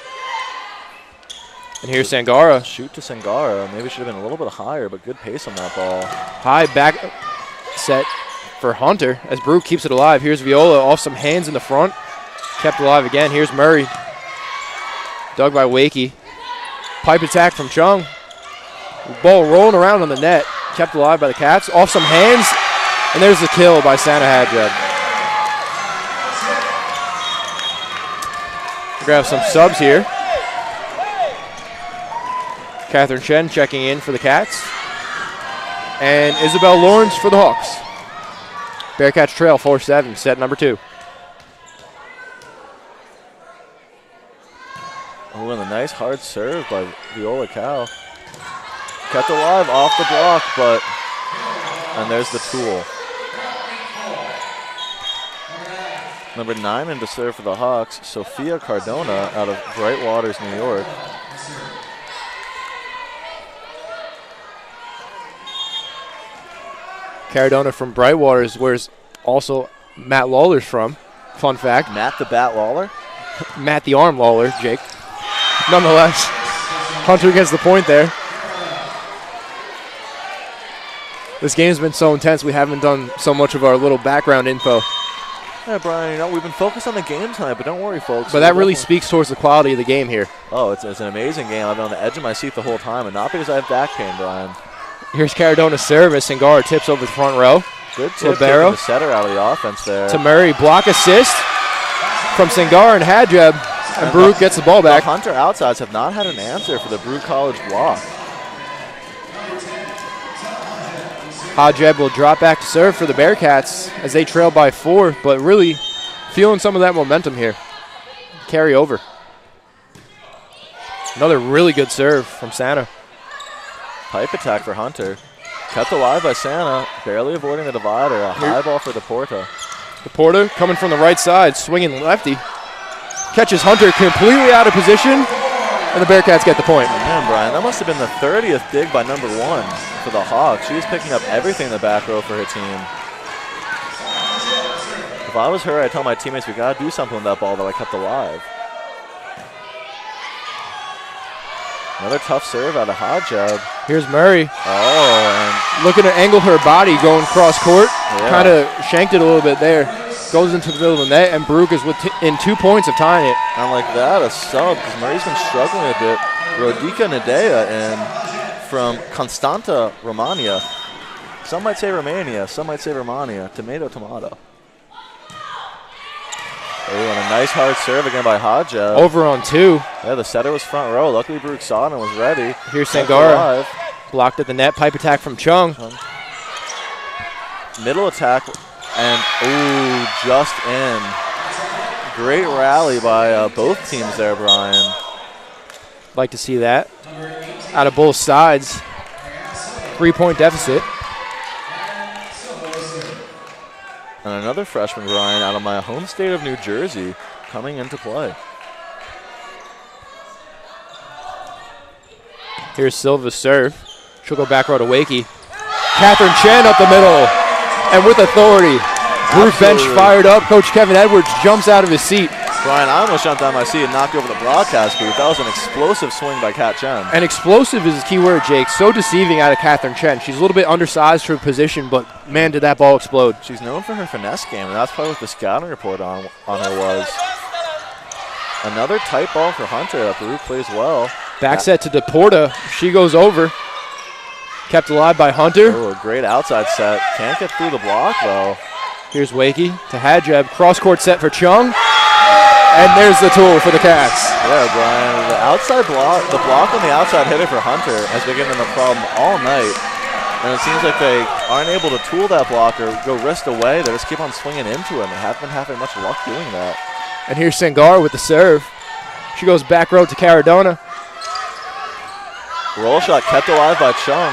Speaker 3: And here's Sangara.
Speaker 4: Shoot to Sangara. Maybe should have been a little bit higher, but good pace on that ball.
Speaker 3: High back set for Hunter as Baruch keeps it alive. Here's Viola off some hands in the front. Kept alive again. Here's Murray. Dug by Wakey. Pipe attack from Chung. Ball rolling around on the net. Kept alive by the Cats. Off some hands. And there's the kill by Santa Hadjeb. We're going to have some subs here. Catherine Chen checking in for the Cats. And Isabel Lawrence for the Hawks. Bearcats trail 4-7, set number 2.
Speaker 4: Oh, and a nice hard serve by Viola Cal. Kept alive off the block, and there's the tool. Number 9 in to serve for the Hawks, Sophia Cardona out of Brightwaters, New York.
Speaker 3: Cardona from Brightwaters, where's also Matt Lawler's from. Fun fact.
Speaker 4: Matt the Bat Lawler?
Speaker 3: Matt the Arm Lawler, Jake. Nonetheless, Hunter gets the point there. This game's been so intense, we haven't done so much of our little background info.
Speaker 4: Yeah, Brian, we've been focused on the game tonight, but don't worry, folks.
Speaker 3: But that really speaks towards the quality of the game here.
Speaker 4: Oh, it's an amazing game. I've been on the edge of my seat the whole time, and not because I have back pain, Brian.
Speaker 3: Here's Caradona's service. Sangara tips over the front row.
Speaker 4: Good tip,
Speaker 3: Libero.
Speaker 4: the setter out of the offense there.
Speaker 3: To Murray, block assist from Sangara and Hadjeb, and Baruch gets the ball back.
Speaker 4: The Hunter outsides have not had an answer for the Baruch College block.
Speaker 3: Hadjeb will drop back to serve for the Bearcats as they trail by 4, but really feeling some of that momentum here. Carry over. Another really good serve from Santa.
Speaker 4: Pipe attack for Hunter. Kept alive by Santa, barely avoiding the divider. A high ball for DePorta.
Speaker 3: DePorta coming from the right side, swinging lefty. Catches Hunter completely out of position, and the Bearcats get the point.
Speaker 4: Man, Brian, that must have been the 30th dig by number 1 for the Hawks. She was picking up everything in the back row for her team. If I was her, I'd tell my teammates we got to do something with that ball that I kept alive. Another tough serve out of Hadjeb.
Speaker 3: Here's Murray.
Speaker 4: Oh, and
Speaker 3: looking to angle her body going cross court.
Speaker 4: Yeah.
Speaker 3: Kind of shanked it a little bit there. Goes into the middle of the net, and Baruch is in 2 points of tying it.
Speaker 4: and like that, a sub, because Murray's been struggling a bit. Rodica Nadea and from Constanta, Romania. Some might say Romania, some might say Romania. Tomato, tomato. Oh, and a nice hard serve again by Hadjeb.
Speaker 3: Over on 2.
Speaker 4: Yeah, the setter was front row. Luckily, Baruch saw it and was ready.
Speaker 3: Here's
Speaker 4: Kept
Speaker 3: Sangara.
Speaker 4: alive.
Speaker 3: Blocked at the net. Pipe attack from Chung.
Speaker 4: Middle attack, and ooh, just in. Great rally by both teams there, Brian.
Speaker 3: Like to see that. Out of both sides. 3-point deficit.
Speaker 4: And another freshman, Brian, out of my home state of New Jersey, coming into play.
Speaker 3: Here's Silva's serve. She'll go back row to Wakey. Catherine Chen up the middle. And with authority. Baruch bench fired up. Coach Kevin Edwards jumps out of his seat.
Speaker 4: Brian, I almost jumped out of my seat and knocked over the broadcast booth. That was an explosive swing by Kat Chen.
Speaker 3: And explosive is a key word, Jake. So deceiving out of Catherine Chen. She's a little bit undersized for her position, but man, did that ball explode.
Speaker 4: She's known for her finesse game, and that's probably what the scouting report on her was. Another tight ball for Hunter that Baruch plays well.
Speaker 3: Back set to DePorta. She goes over. Kept alive by Hunter.
Speaker 4: Oh, a great outside set. Can't get through the block, though.
Speaker 3: Here's Wakey to Hadjeb. Cross-court set for Chung. And there's the tool for the Cats.
Speaker 4: Yeah, Brian. The block on the outside hitter for Hunter has been giving them a problem all night. And it seems like they aren't able to tool that block or go wrist away. They just keep on swinging into it, and they haven't been having much luck doing that.
Speaker 3: And here's Sangara with the serve. She goes back row to Caradona.
Speaker 4: Roll shot kept alive by Chung.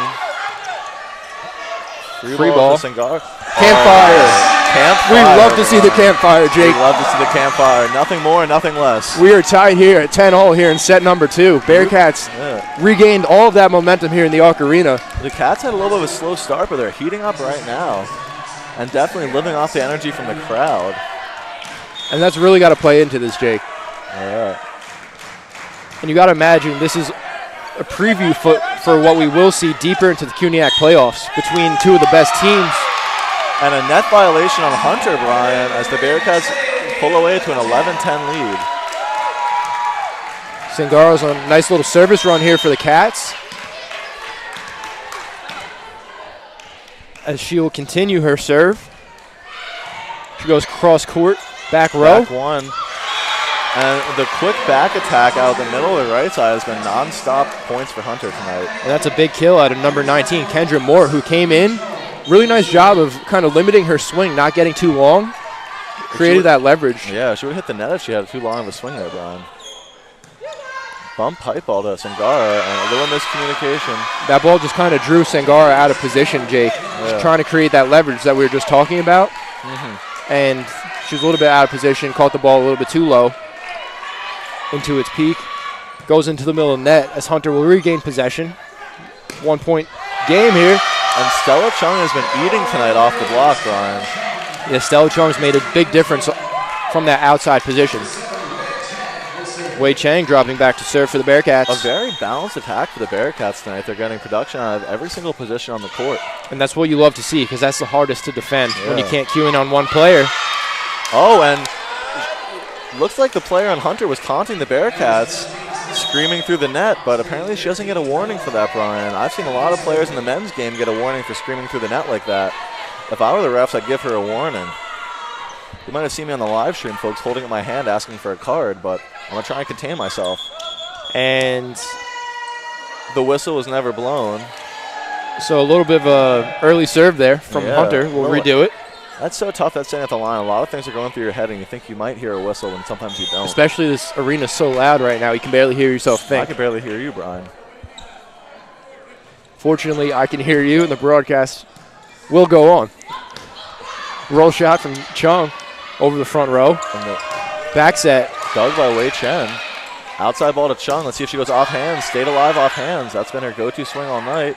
Speaker 4: Free ball. To Sangara.
Speaker 3: Campfire.
Speaker 4: Campfire.
Speaker 3: We love to see the campfire, Jake.
Speaker 4: We love to see the campfire. Nothing more, nothing less.
Speaker 3: We are tied here at 10-all here in set number 2. Bearcats regained all of that momentum here in the Arc Arena.
Speaker 4: The Cats had a little bit of a slow start, but they're heating up right now and definitely living off the energy from the crowd.
Speaker 3: And that's really got to play into this, Jake.
Speaker 4: Yeah.
Speaker 3: And you got to imagine this is a preview for what we will see deeper into the CUNYAC playoffs between two of the best teams.
Speaker 4: And a net violation on Hunter, Brian, as the Bearcats pull away to an 11-10 lead.
Speaker 3: Sangara's on a nice little service run here for the Cats, as she will continue her serve. She goes cross court, back row.
Speaker 4: Back one. And the quick back attack out the middle of the right side has been non-stop points for Hunter tonight.
Speaker 3: And that's a big kill out of number 19, Kendra Moore, who came in. Really nice job of kind of limiting her swing, not getting too long. Created that leverage.
Speaker 4: Yeah, she would hit the net if she had too long of a swing there, Brian. Bump pipe ball to Sangara and a little miscommunication.
Speaker 3: That ball just kind of drew Sangara out of position, Jake. She's trying to create that leverage that we were just talking about. And she was a little bit out of position, caught the ball a little bit too low into its peak. Goes into the middle of the net as Hunter will regain possession. 1 point game here.
Speaker 4: And Stella Chung has been eating tonight off the block, Brian.
Speaker 3: Yeah, Stella Chung's made a big difference from that outside position. Wei Chang dropping back to serve for the Bearcats.
Speaker 4: A very balanced attack for the Bearcats tonight. They're getting production out of every single position on the court.
Speaker 3: And that's what you love to see, because that's the hardest to defend when you can't cue in on one player.
Speaker 4: Oh, and looks like the player on Hunter was taunting the Bearcats, screaming through the net, but apparently she doesn't get a warning for that, Brian. I've seen a lot of players in the men's game get a warning for screaming through the net like that. If I were the refs, I'd give her a warning. You might have seen me on the live stream, folks, holding up my hand asking for a card, but I'm going to try and contain myself.
Speaker 3: And
Speaker 4: the whistle was never blown.
Speaker 3: So a little bit of a early serve there from Hunter. We'll redo it.
Speaker 4: That's so tough, that staying at the line. A lot of things are going through your head, and you think you might hear a whistle, and sometimes you don't.
Speaker 3: Especially this arena's so loud right now, you can barely hear yourself think.
Speaker 4: I can barely hear you, Brian.
Speaker 3: Fortunately, I can hear you, and the broadcast will go on. Roll shot from Chung over the front row. Back set.
Speaker 4: Dug by Wei Chen. Outside ball to Chung. Let's see if she goes off hands. Stayed alive off hands. That's been her go-to swing all night.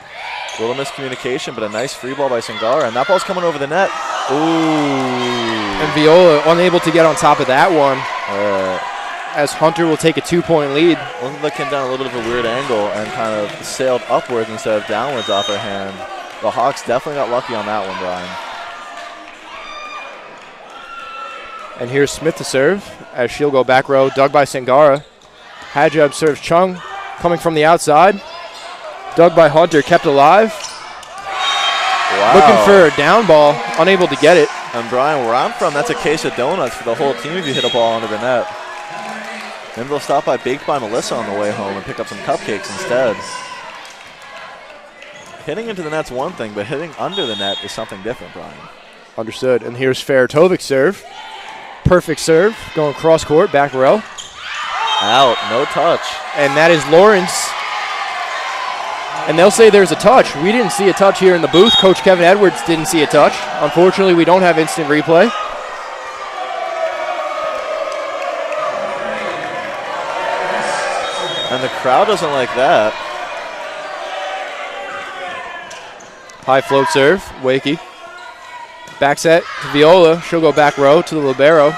Speaker 4: A little miscommunication, but a nice free ball by Sangara. And that ball's coming over the net. Ooh.
Speaker 3: And Viola unable to get on top of that one. As Hunter will take a 2-point lead.
Speaker 4: Looked like came down a little bit of a weird angle and kind of sailed upwards instead of downwards off her hand. The Hawks definitely got lucky on that one, Brian.
Speaker 3: And here's Smith to serve as she'll go back row. Dug by Sangara. Hajab serves Chung coming from the outside. Dug by Hunter, kept alive.
Speaker 4: Wow.
Speaker 3: Looking for a down ball, unable to get it.
Speaker 4: And Brian, where I'm from, that's a case of donuts for the whole team if you hit a ball under the net. Maybe they'll stop by Baked by Melissa on the way home and pick up some cupcakes instead. Hitting into the net's one thing, but hitting under the net is something different, Brian.
Speaker 3: Understood. And here's Faratovic's serve. Perfect serve, going cross court, back row.
Speaker 4: Out, no touch.
Speaker 3: And that is Lawrence. And they'll say there's a touch. We didn't see a touch here in the booth. Coach Kevin Edwards didn't see a touch. Unfortunately, we don't have instant replay.
Speaker 4: And the crowd doesn't like that.
Speaker 3: High float serve, Wakey. Back set to Viola. She'll go back row to the libero.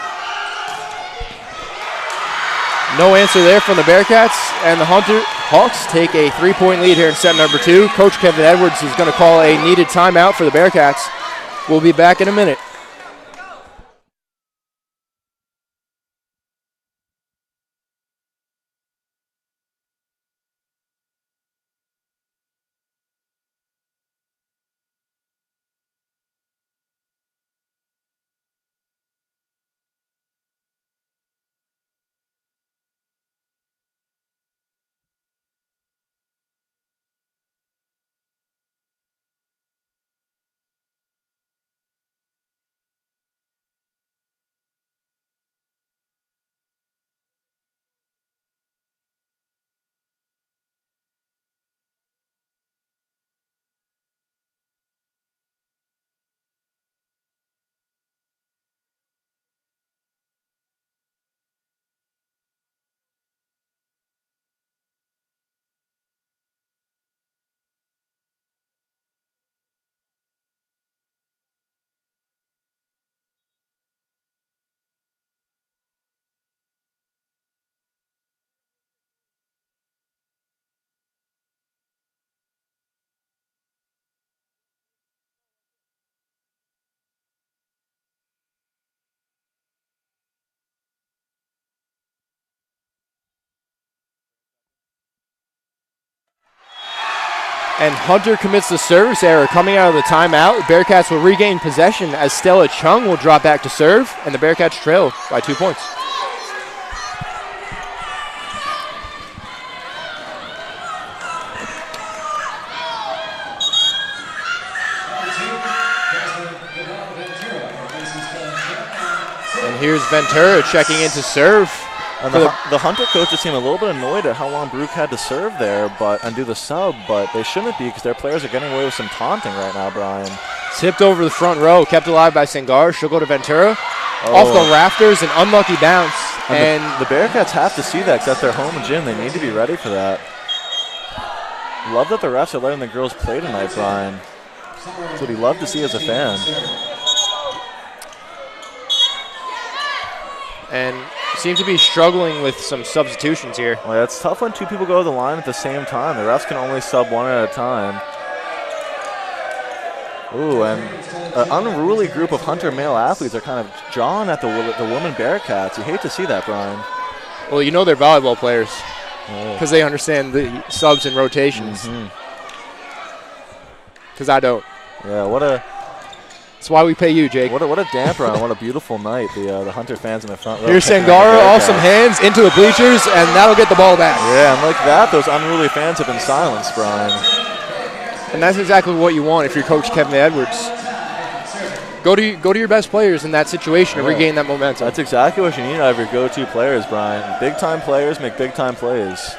Speaker 3: No answer there from the Bearcats, and the Hawks take a 3-point lead here in set number 2. Coach Kevin Edwards is going to call a needed timeout for the Bearcats. We'll be back in a minute. And Hunter commits the service error coming out of the timeout. The Bearcats will regain possession as Stella Chung will drop back to serve, and the Bearcats trail by 2 points. And here's Ventura checking in to serve.
Speaker 4: And the Hunter coaches seem a little bit annoyed at how long Baruch had to serve there and do the sub, but they shouldn't be because their players are getting away with some taunting right now, Brian.
Speaker 3: Tipped over the front row, kept alive by Sengar. She'll go to Ventura. Off the rafters, an unlucky bounce.
Speaker 4: And the Bearcats have to see that because that's their home gym. They need to be ready for that. Love that the refs are letting the girls play tonight, Brian. That's what he loved to see as a fan.
Speaker 3: And seem to be struggling with some substitutions here.
Speaker 4: Well, it's tough when two people go to the line at the same time. The refs can only sub one at a time. Ooh, and an unruly group of Hunter male athletes are kind of drawn at the women Bearcats. You hate to see that, Brian.
Speaker 3: Well, you know they're volleyball players because they understand the subs and rotations. Because I don't.
Speaker 4: Yeah,
Speaker 3: that's why we pay you, Jake.
Speaker 4: What a damper on what a beautiful night the Hunter fans in the front row.
Speaker 3: Here's Sangara off some hands into the bleachers, and that'll get the ball back.
Speaker 4: Yeah, and like that, those unruly fans have been silenced, Brian.
Speaker 3: And that's exactly what you want if you're Coach Kevin Edwards. Go to your best players in that situation and regain that momentum.
Speaker 4: That's exactly what you need out of your go-to players, Brian. Big-time players make big-time plays.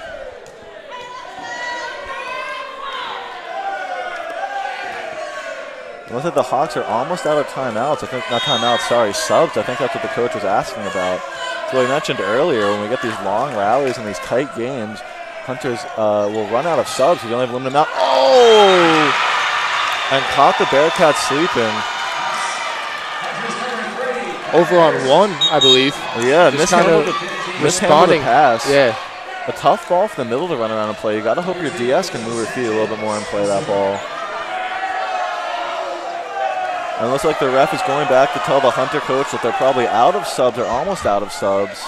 Speaker 4: It looks like the Hawks are almost out of timeouts. I think not timeouts, sorry, subs. I think that's what the coach was asking about. So we mentioned earlier, when we get these long rallies and these tight games, Hunters will run out of subs. We only have limited amount. Oh! And caught the Bearcats sleeping.
Speaker 3: Over on one, I believe.
Speaker 4: Yeah,
Speaker 3: mishandled
Speaker 4: the pass.
Speaker 3: Yeah.
Speaker 4: A tough ball from the middle to run around and play. You got to hope your DS can move her feet a little bit more and play that ball. And it looks like the ref is going back to tell the Hunter coach that they're probably out of subs or almost out of subs.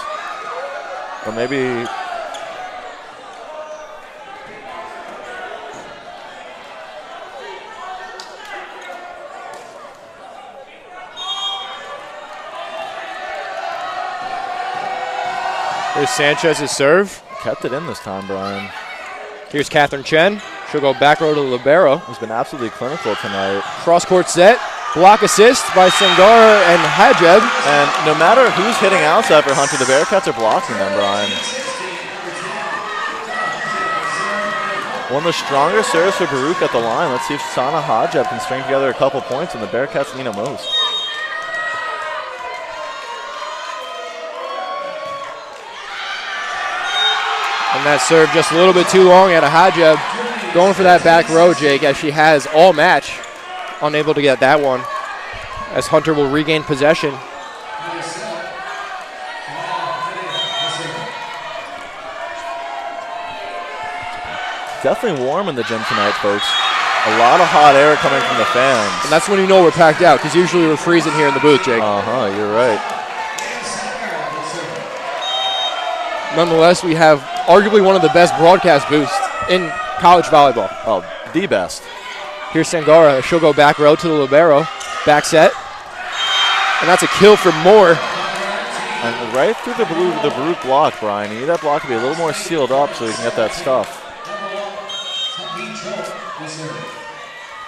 Speaker 4: Or maybe...
Speaker 3: Here's Sanchez's serve.
Speaker 4: Kept it in this time, Brian.
Speaker 3: Here's Catherine Chen. She'll go back row to the libero.
Speaker 4: He's been absolutely clinical tonight.
Speaker 3: Cross-court set. Block assist by Sengar and Hajeb.
Speaker 4: And no matter who's hitting outside for Hunter, the Bearcats are blocking them, Brian. One of the stronger serves for Baruch at the line. Let's see if Sana Hajeb can string together a couple points, and the Bearcats need it most.
Speaker 3: And that serve just a little bit too long out of Hajeb. Going for that back row, Jake, as she has all match. Unable to get that one, as Hunter will regain possession.
Speaker 4: Definitely warm in the gym tonight, folks. A lot of hot air coming from the fans.
Speaker 3: And that's when you know we're packed out, because usually we're freezing here in the booth, Jake.
Speaker 4: You're right.
Speaker 3: Nonetheless, we have arguably one of the best broadcast booths in college volleyball.
Speaker 4: Oh, the best.
Speaker 3: Here's Sangara. She'll go back row to the libero. Back set. And that's a kill for Moore.
Speaker 4: And right through the Baruch block, Brian. You need that block to be a little more sealed up so you can get that stuff.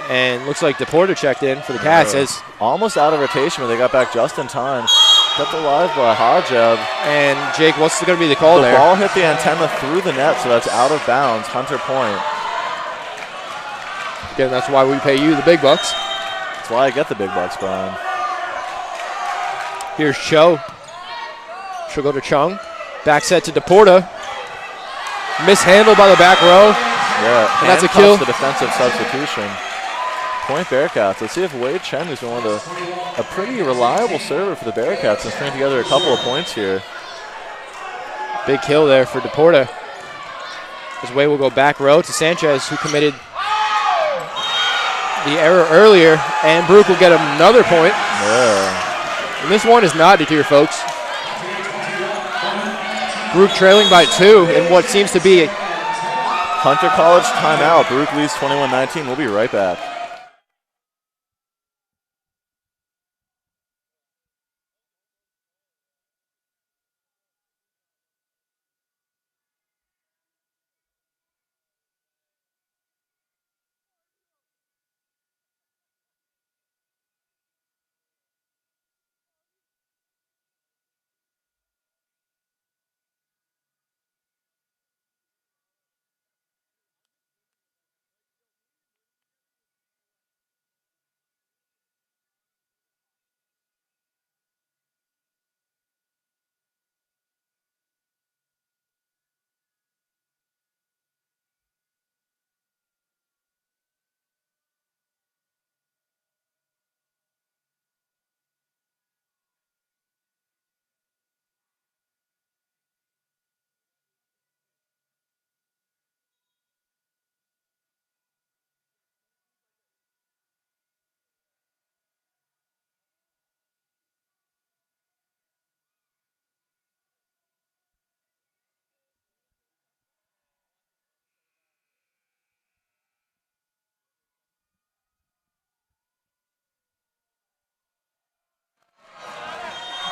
Speaker 3: And looks like DePorter checked in for the Cats.
Speaker 4: Almost out of rotation, but they got back just in time. Kept alive by Hajeb.
Speaker 3: And Jake, what's going to be the call there?
Speaker 4: The ball hit the antenna through the net, so that's out of bounds. Hunter point.
Speaker 3: Again, that's why we pay you the big bucks.
Speaker 4: That's why I get the big bucks, Brian.
Speaker 3: Here's Cho. She'll go to Chung. Back set to DePorta. Mishandled by the back row.
Speaker 4: Yeah,
Speaker 3: and that's a kill.
Speaker 4: The defensive substitution. Point Bearcats. Let's see if Wade Chen, who's been a pretty reliable server for the Bearcats, and string together a couple of points here.
Speaker 3: Big kill there for DePorta. As Wade will go back row to Sanchez, who committed the error earlier, and Baruch will get another point.
Speaker 4: Yeah.
Speaker 3: And this one is knotted here, folks. Baruch trailing by 2 in what seems to be
Speaker 4: Hunter College timeout. Baruch leads 21-19. We'll be right back.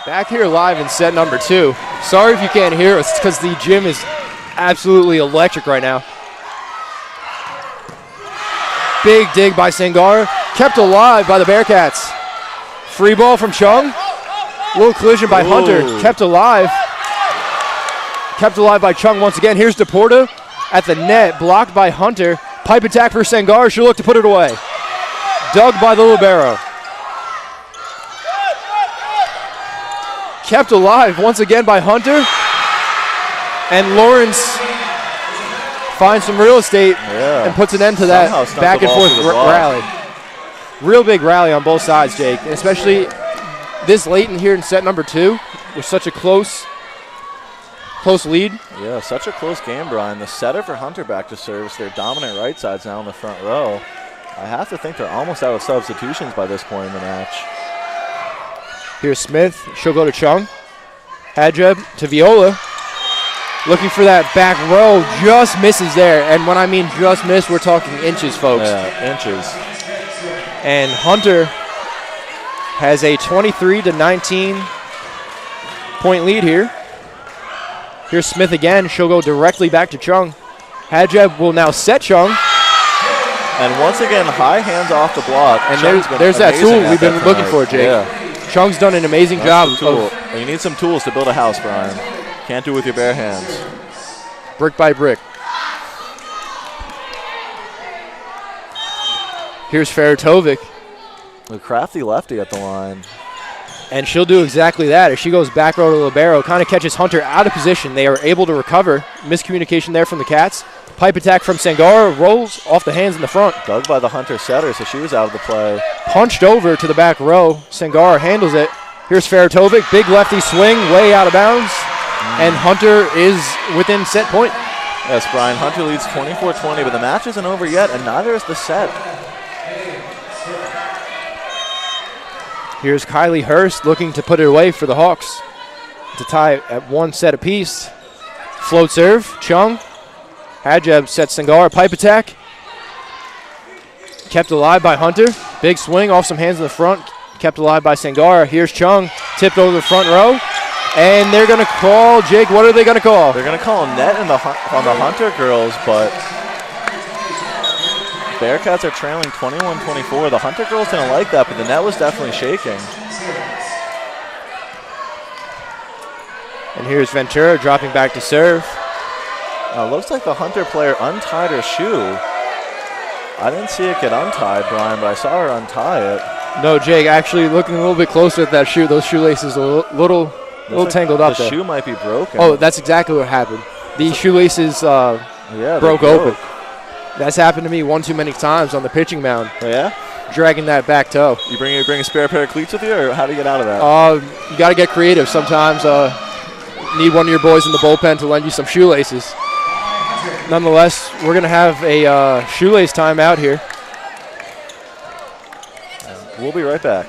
Speaker 3: Back here live in set number 2. Sorry if you can't hear us, it's because the gym is absolutely electric right now. Big dig by Sangara, kept alive by the Bearcats. Free ball from Chung. Little collision by Hunter, kept alive. Kept alive by Chung once again. Here's DePorta at the net, blocked by Hunter. Pipe attack for Sangara, she'll look to put it away. Dug by the libero. Kept alive once again by Hunter. And Lawrence finds some real estate and puts an end to that back and forth rally. Real big rally on both sides, Jake. And especially this late in here in set number 2 with such a close lead.
Speaker 4: Yeah, such a close game, Brian. The setter for Hunter back to service. Their dominant right side's now in the front row. I have to think they're almost out of substitutions by this point in the match.
Speaker 3: Here's Smith. She'll go to Chung. Hadjeb to Viola. Looking for that back row. Just misses there. And when I mean just miss, we're talking inches, folks.
Speaker 4: Yeah, inches.
Speaker 3: And Hunter has a 23-19 point lead here. Here's Smith again. She'll go directly back to Chung. Hadjeb will now set Chung.
Speaker 4: And once again, high hands off the block.
Speaker 3: And there's that tool we've been looking for, Jake. Yeah. Chung's done an amazing job.
Speaker 4: You need some tools to build a house, Brian. Can't do it with your bare hands.
Speaker 3: Brick by brick. Here's Feratovic.
Speaker 4: The crafty lefty at the line.
Speaker 3: And she'll do exactly that as she goes back row to libero, kind of catches Hunter out of position. They are able to recover. Miscommunication there from the Cats. Pipe attack from Sangara, rolls off the hands in the front.
Speaker 4: Dug by the Hunter setter, so she was out of the play.
Speaker 3: Punched over to the back row. Sangara handles it. Here's Feratovic, big lefty swing, way out of bounds. And Hunter is within set point.
Speaker 4: Yes, Brian, Hunter leads 24-20, but the match isn't over yet, and neither is the set.
Speaker 3: Here's Kylie Hurst looking to put it away for the Hawks to tie at 1 set apiece. Float serve, Chung. Hadjeb sets Sangara, pipe attack. Kept alive by Hunter. Big swing off some hands in the front. Kept alive by Sangara. Here's Chung, tipped over the front row. And they're going to call, Jake, what are they going to call?
Speaker 4: They're going to call a net on the Hunter girls, but Bearcats are trailing 21-24. The Hunter girls didn't like that, but the net was definitely shaking.
Speaker 3: And here's Ventura dropping back to serve.
Speaker 4: Looks like the Hunter player untied her shoe. I didn't see it get untied, Brian, but I saw her untie it.
Speaker 3: No, Jake, actually looking a little bit closer at that shoe, those shoelaces are a little tangled up there.
Speaker 4: The shoe might be broken.
Speaker 3: Oh, that's exactly what happened. The shoelaces broke open. That's happened to me one too many times on the pitching mound.
Speaker 4: Oh, yeah?
Speaker 3: Dragging that back toe.
Speaker 4: You bring a spare pair of cleats with you, or how do you get out of that?
Speaker 3: You got to get creative. Sometimes need one of your boys in the bullpen to lend you some shoelaces. Nonetheless, we're going to have a shoelace timeout here.
Speaker 4: We'll be right back.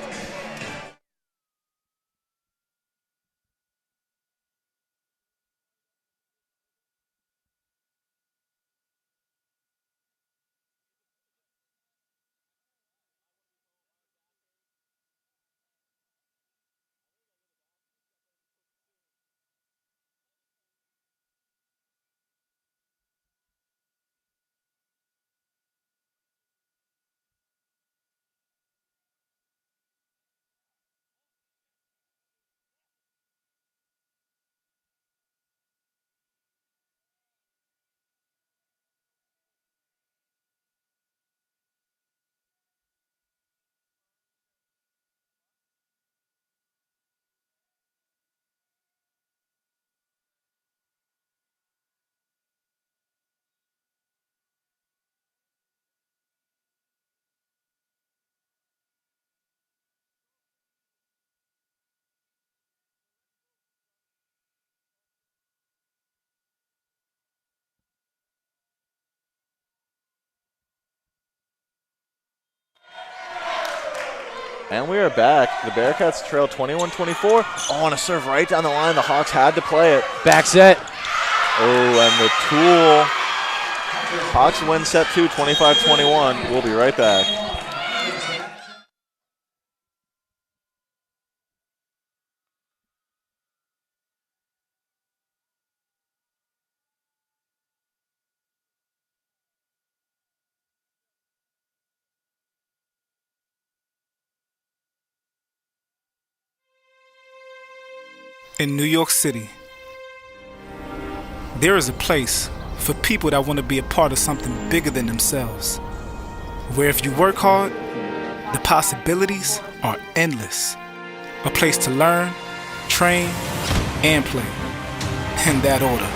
Speaker 4: And we are back. The Bearcats trail 21-24. Oh, and a serve right down the line. The Hawks had to play it.
Speaker 3: Back set.
Speaker 4: Oh, and the Tool. Hawks win set 2, 25-21. We'll be right back.
Speaker 2: In New York City, there is a place for people that want to be a part of something bigger than themselves, where if you work hard, the possibilities are endless. A place to learn, train, and play. In that order,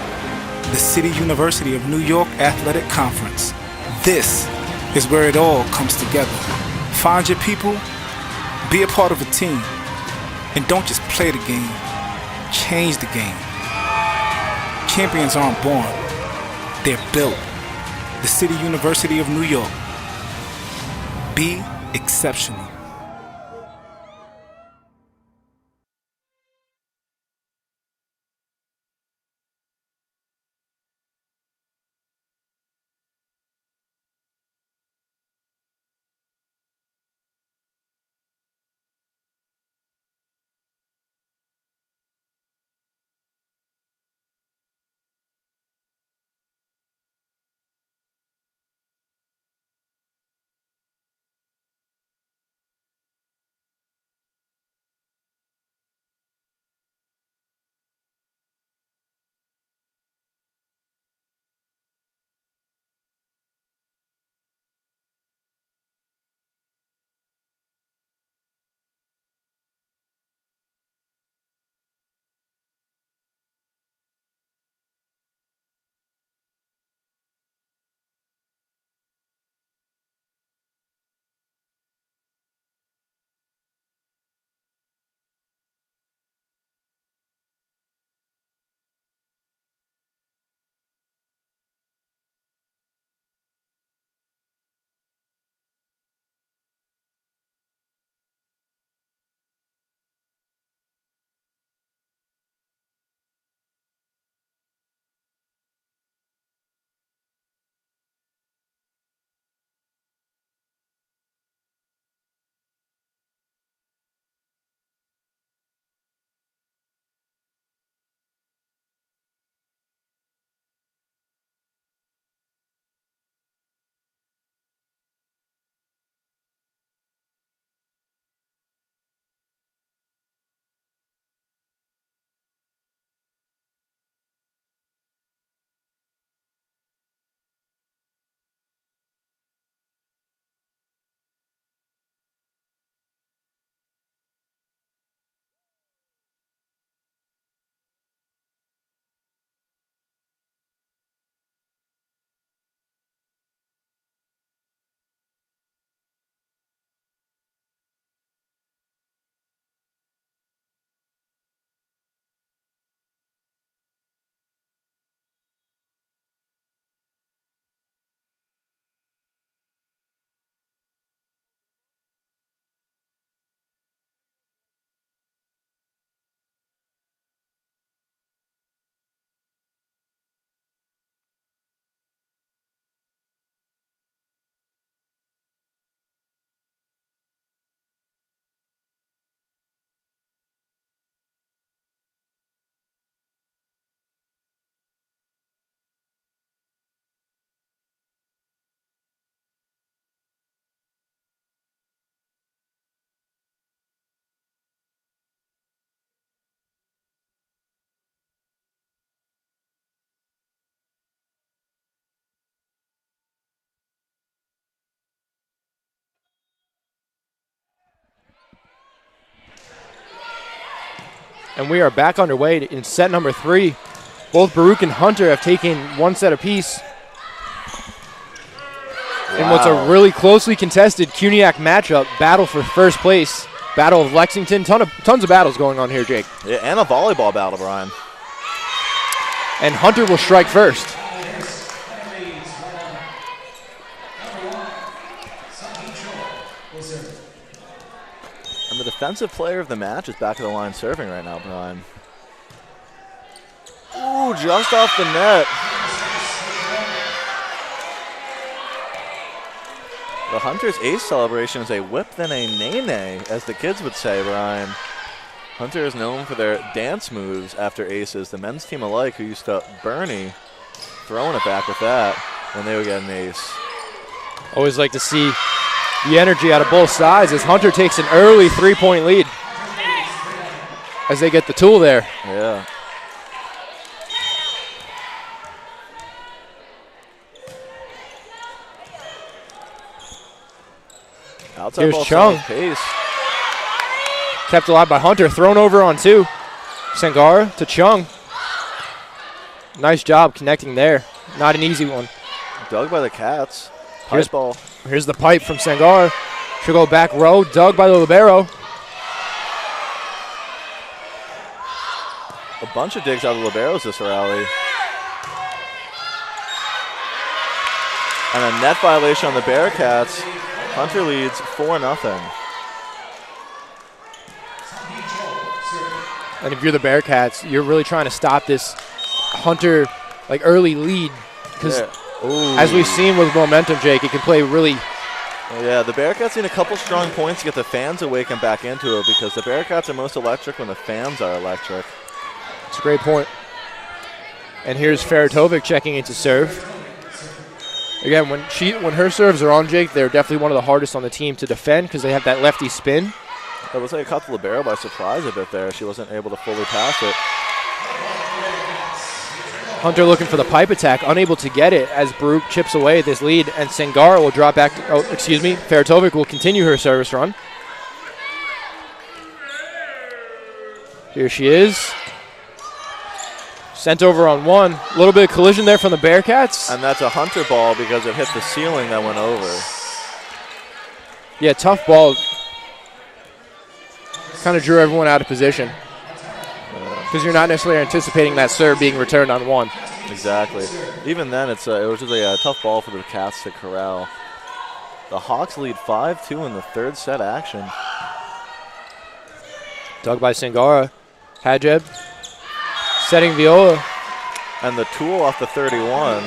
Speaker 2: the City University of New York Athletic Conference. This is where it all comes together. Find your people, be a part of a team, and don't just play the game. Change the game. Champions aren't born, they're built. The City University of New York. Be exceptional.
Speaker 3: And we are back underway in set number 3. Both Baruch and Hunter have taken one set apiece. Wow. In what's a really closely contested CUNYAC matchup, battle for first place, Battle of Lexington. Tons of battles going on here, Jake.
Speaker 4: Yeah, and a volleyball battle, Brian.
Speaker 3: And Hunter will strike first.
Speaker 4: The defensive player of the match is back at the line serving right now, Brian. Ooh, just off the net. The Hunter's ace celebration is a whip than a nay-nay, as the kids would say, Brian. Hunter is known for their dance moves after aces. The men's team alike, who used to Bernie, throwing it back with that when they would get an ace.
Speaker 3: Always like to see the energy out of both sides as Hunter takes an early 3-point lead as they get the tool there.
Speaker 4: Yeah. Outside
Speaker 3: Here's
Speaker 4: ball
Speaker 3: Chung.
Speaker 4: pace.
Speaker 3: Kept alive by Hunter, thrown over on 2. Sangara to Chung. Nice job connecting there. Not an easy one.
Speaker 4: Dug by the Cats. Pipe ball.
Speaker 3: Here's the pipe from Sangara. Should go back row, dug by the libero.
Speaker 4: A bunch of digs out of the liberos this rally. And a net violation on the Bearcats. Hunter leads 4-0.
Speaker 3: And if you're the Bearcats, you're really trying to stop this Hunter early lead because as we've seen with momentum, Jake, it can play really.
Speaker 4: Yeah, the Bearcats need a couple strong points to get the fans awake and back into it because the Bearcats are most electric when the fans are electric.
Speaker 3: It's a great point. And here's Feratovic checking into serve. Again, when her serves are on, Jake, they're definitely one of the hardest on the team to defend because they have that lefty spin.
Speaker 4: It looks like it caught the libero by surprise a bit there. She wasn't able to fully pass it.
Speaker 3: Hunter looking for the pipe attack, unable to get it as Baruch chips away at this lead, and Sangara will drop back. Feratovic will continue her service run. Here she is. Sent over on 1. A little bit of collision there from the Bearcats.
Speaker 4: And that's a Hunter ball because it hit the ceiling that went over.
Speaker 3: Yeah, tough ball. Kind of drew everyone out of position. Because you're not necessarily anticipating that serve being returned on 1.
Speaker 4: Exactly. Even then, it was just a tough ball for the Cats to corral. The Hawks lead 5-2 in the third set action.
Speaker 3: Dug by Sangara. Hajeb. Setting Viola.
Speaker 4: And the tool off the 31.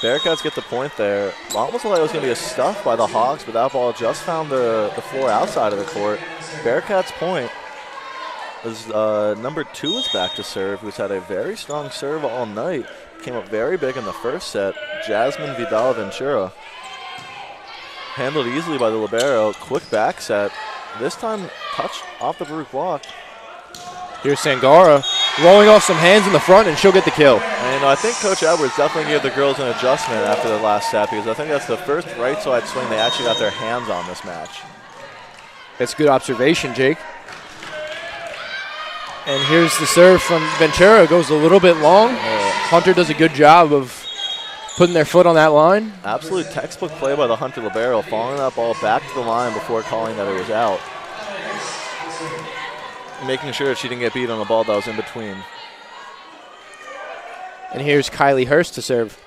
Speaker 4: Bearcats get the point there. Almost like it was going to be a stuff by the Hawks, but that ball just found the floor outside of the court. Bearcats point. As number 2 is back to serve, who's had a very strong serve all night. Came up very big in the first set. Jasmine Vidal Ventura. Handled easily by the libero. Quick back set. This time touched off the Baruch block.
Speaker 3: Here's Sangara rolling off some hands in the front, and she'll get the kill.
Speaker 4: And I think Coach Edwards definitely gave the girls an adjustment after the last set because I think that's the first right side swing they actually got their hands on this match.
Speaker 3: That's good observation, Jake. And here's the serve from Ventura. Goes a little bit long. Hunter does a good job of putting their foot on that line.
Speaker 4: Absolute textbook play by the Hunter libero, following that ball back to the line before calling that it was out. Making sure she didn't get beat on a ball that was in between.
Speaker 3: And here's Kylie Hurst to serve.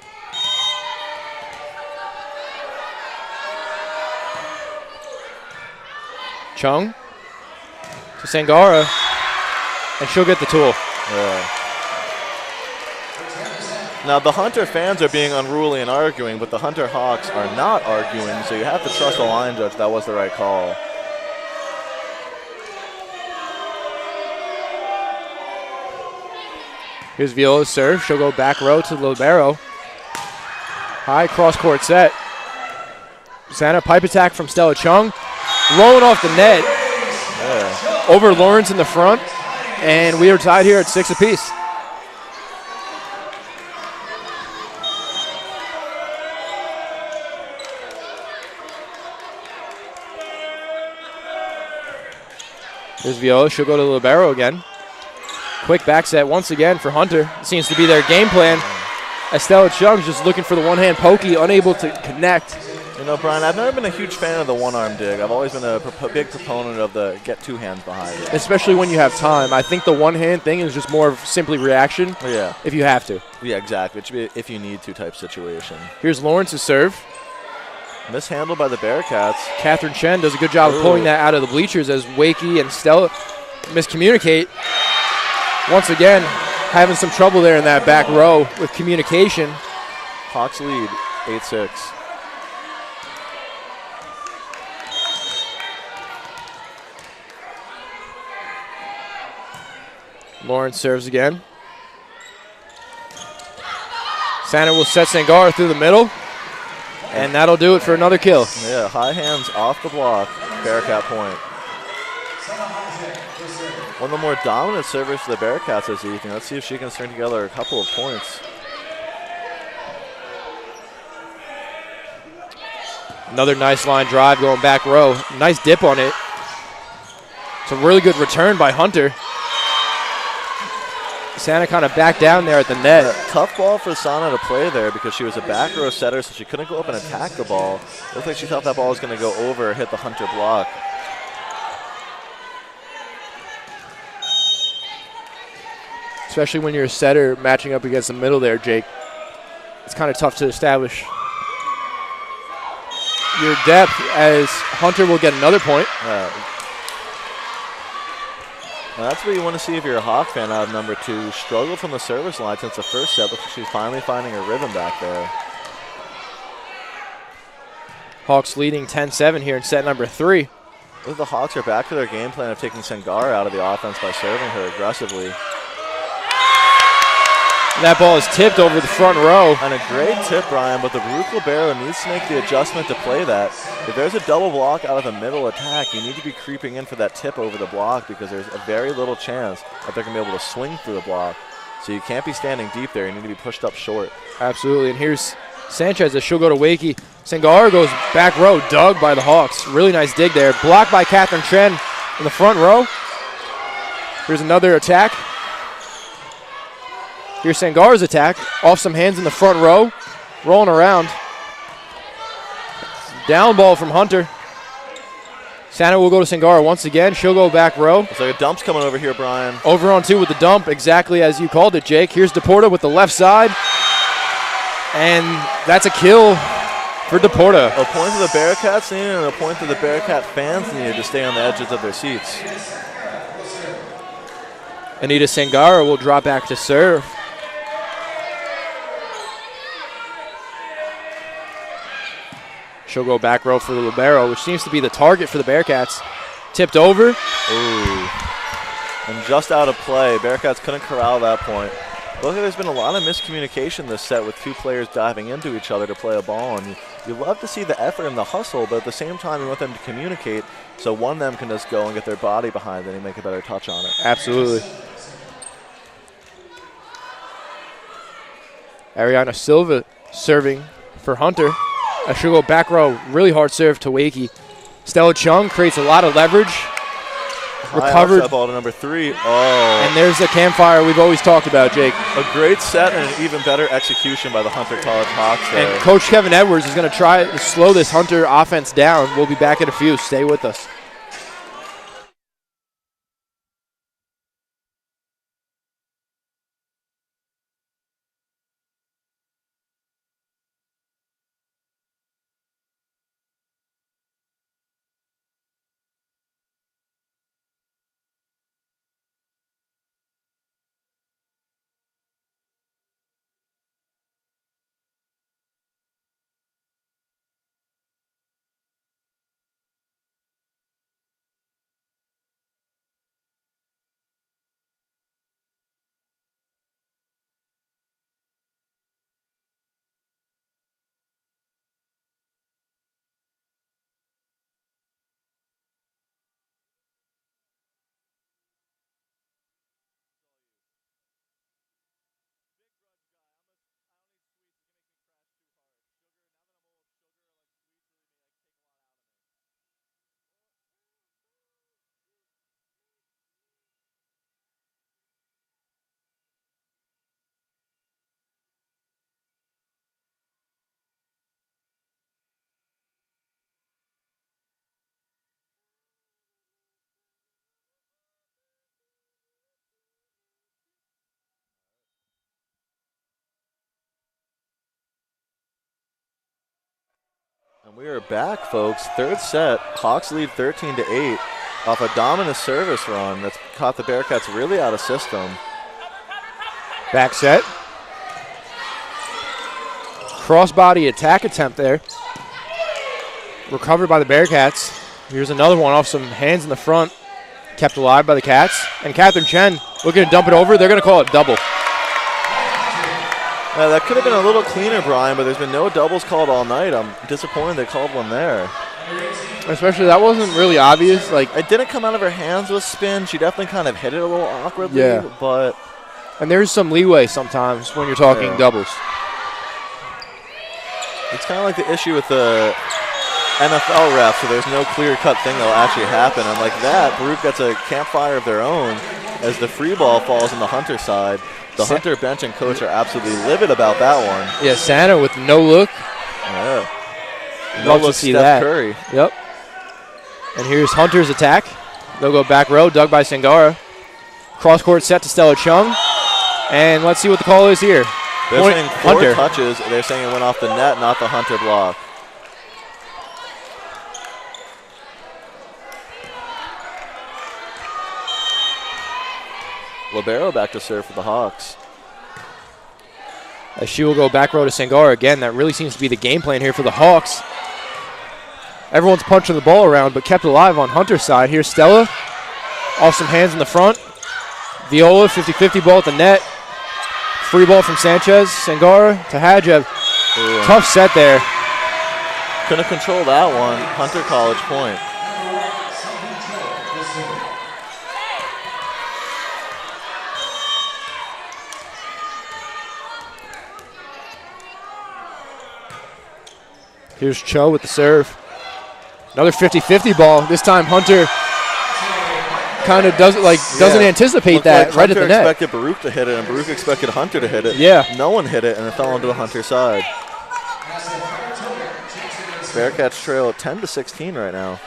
Speaker 3: Chung to Sangara, and she'll get the tool.
Speaker 4: Yeah. Now the Hunter fans are being unruly and arguing, but the Hunter Hawks are not arguing, so you have to trust the line judge that was the right call.
Speaker 3: Here's Viola's serve. She'll go back row to the libero. High cross-court set. Santa pipe attack from Stella Chung. Rolling off the net.
Speaker 4: Yeah.
Speaker 3: Over Lawrence in the front. And we are tied here at 6 apiece. Here's Viola. She'll go to the libero again. Quick back set once again for Hunter. It seems to be their game plan. Estella Chung's just looking for the one-hand pokey, unable to connect.
Speaker 4: You know, Brian, I've never been a huge fan of the one-arm dig. I've always been a big proponent of the get 2 hands behind it.
Speaker 3: Especially when you have time. I think the one-hand thing is just more of simply reaction.
Speaker 4: Yeah.
Speaker 3: If you have to.
Speaker 4: Yeah, exactly. It should be if you need to type situation.
Speaker 3: Here's Lawrence's serve.
Speaker 4: Mishandled by the Bearcats.
Speaker 3: Catherine Chen does a good job of pulling that out of the bleachers as Wakey and Stella miscommunicate. Once again, having some trouble there in that back row with communication.
Speaker 4: Hawks lead 8-6.
Speaker 3: Lawrence serves again. Santa will set Sangara through the middle, and that'll do it for another kill.
Speaker 4: Yeah, high hands off the block, Bearcat point. One of the more dominant servers for the Bearcats this evening. Let's see if she can string together a couple of points.
Speaker 3: Another nice line drive going back row. Nice dip on it. It's a really good return by Hunter. Santa kind of backed down there at the net.
Speaker 4: Tough ball for Sana to play there because she was a back row setter, so she couldn't go up and attack the ball. It looked like she thought that ball was going to go over or hit the Hunter block.
Speaker 3: Especially when you're a setter matching up against the middle there, Jake. It's kind of tough to establish your depth as Hunter will get another point.
Speaker 4: Now that's what you want to see if you're a Hawk fan out of number 2. Struggled from the service line since the first set, but she's finally finding her rhythm back there.
Speaker 3: Hawks leading 10-7 here in set number 3.
Speaker 4: The Hawks are back to their game plan of taking Sangara out of the offense by serving her aggressively.
Speaker 3: That ball is tipped over the front row.
Speaker 4: And a great tip, Brian, but the Baruch libero needs to make the adjustment to play that. If there's a double block out of the middle attack, you need to be creeping in for that tip over the block because there's a very little chance that they're going to be able to swing through the block. So you can't be standing deep there. You need to be pushed up short.
Speaker 3: Absolutely, and here's Sanchez as she'll go to Wakey. Sangara goes back row, dug by the Hawks. Really nice dig there. Blocked by Catherine Chen in the front row. Here's another attack. Here's Sangara's attack. Off some hands in the front row. Rolling around. Down ball from Hunter. Santa will go to Sangara once again. She'll go back row.
Speaker 4: Looks like a dump's coming over here, Brian.
Speaker 3: Over on 2 with the dump, exactly as you called it, Jake. Here's DePorta with the left side. And that's a kill for DePorta.
Speaker 4: A point to the Bearcats needed and a point to the Bearcat fans needed to stay on the edges of their seats.
Speaker 3: Anita Sangara will drop back to serve. She'll go back row for the libero, which seems to be the target for the Bearcats. Tipped over.
Speaker 4: Ooh. And just out of play. Bearcats couldn't corral that point. Look, there's been a lot of miscommunication this set with 2 players diving into each other to play a ball. And you love to see the effort and the hustle, but at the same time, you want them to communicate so one of them can just go and get their body behind it and make a better touch on it.
Speaker 3: Absolutely. Ariana Silva serving for Hunter. She'll go back row, really hard serve to Wakey. Stella Chung creates a lot of leverage. Recovered.
Speaker 4: That ball to number 3. Oh.
Speaker 3: And there's the campfire we've always talked about, Jake.
Speaker 4: A great set and an even better execution by the Hunter College Hawks there.
Speaker 3: And Coach Kevin Edwards is going to try to slow this Hunter offense down. We'll be back in a few. Stay with us.
Speaker 4: And we are back, folks. Third set. Hawks lead 13-8 off a dominant service run that's caught the Bearcats really out of system.
Speaker 3: Back set. Crossbody attack attempt there. Recovered by the Bearcats. Here's another one off some hands in the front. Kept alive by the Cats. And Catherine Chen looking to dump it over. They're going to call it double.
Speaker 4: That could have been a little cleaner, Brian, but there's been no doubles called all night. I'm disappointed they called one there.
Speaker 3: Especially that wasn't really obvious. Like,
Speaker 4: it didn't come out of her hands with spin. She definitely kind of hit it a little awkwardly.
Speaker 3: Yeah.
Speaker 4: But
Speaker 3: and there's some leeway sometimes when you're talking doubles.
Speaker 4: It's kind of like the issue with the NFL ref, so there's no clear-cut thing that will actually happen. And like that, Baruch gets a campfire of their own as the free ball falls on the Hunter side. The Hunter bench and coach are absolutely livid about that one.
Speaker 3: Yeah, Santa with no look.
Speaker 4: Yeah.
Speaker 3: Love to see that.
Speaker 4: Curry.
Speaker 3: Yep. And here's Hunter's attack. They'll go back row, dug by Sangara. Cross-court set to Stella Chung. And let's see what the call is here.
Speaker 4: They're
Speaker 3: Point
Speaker 4: saying four
Speaker 3: Hunter.
Speaker 4: touches. They're saying it went off the net, not the Hunter block. Libero back to serve for the Hawks.
Speaker 3: As she will go back row to Sangara again. That really seems to be the game plan here for the Hawks. Everyone's punching the ball around, but kept alive on Hunter's side. Here's Stella. Off some hands in the front. Viola, 50-50 ball at the net. Free ball from Sanchez. Sangara to Hadjev.
Speaker 4: Ooh.
Speaker 3: Tough set there.
Speaker 4: Couldn't control that one. Hunter College point.
Speaker 3: Here's Cho with the serve. Another 50-50 ball. This time Hunter kind of doesn't anticipate that
Speaker 4: like
Speaker 3: right at the net.
Speaker 4: Hunter expected Baruch to hit it, and Baruch expected Hunter to hit it.
Speaker 3: Yeah.
Speaker 4: No one hit it, and it fell onto the Hunter side. Bearcats trail at 10-16 right now.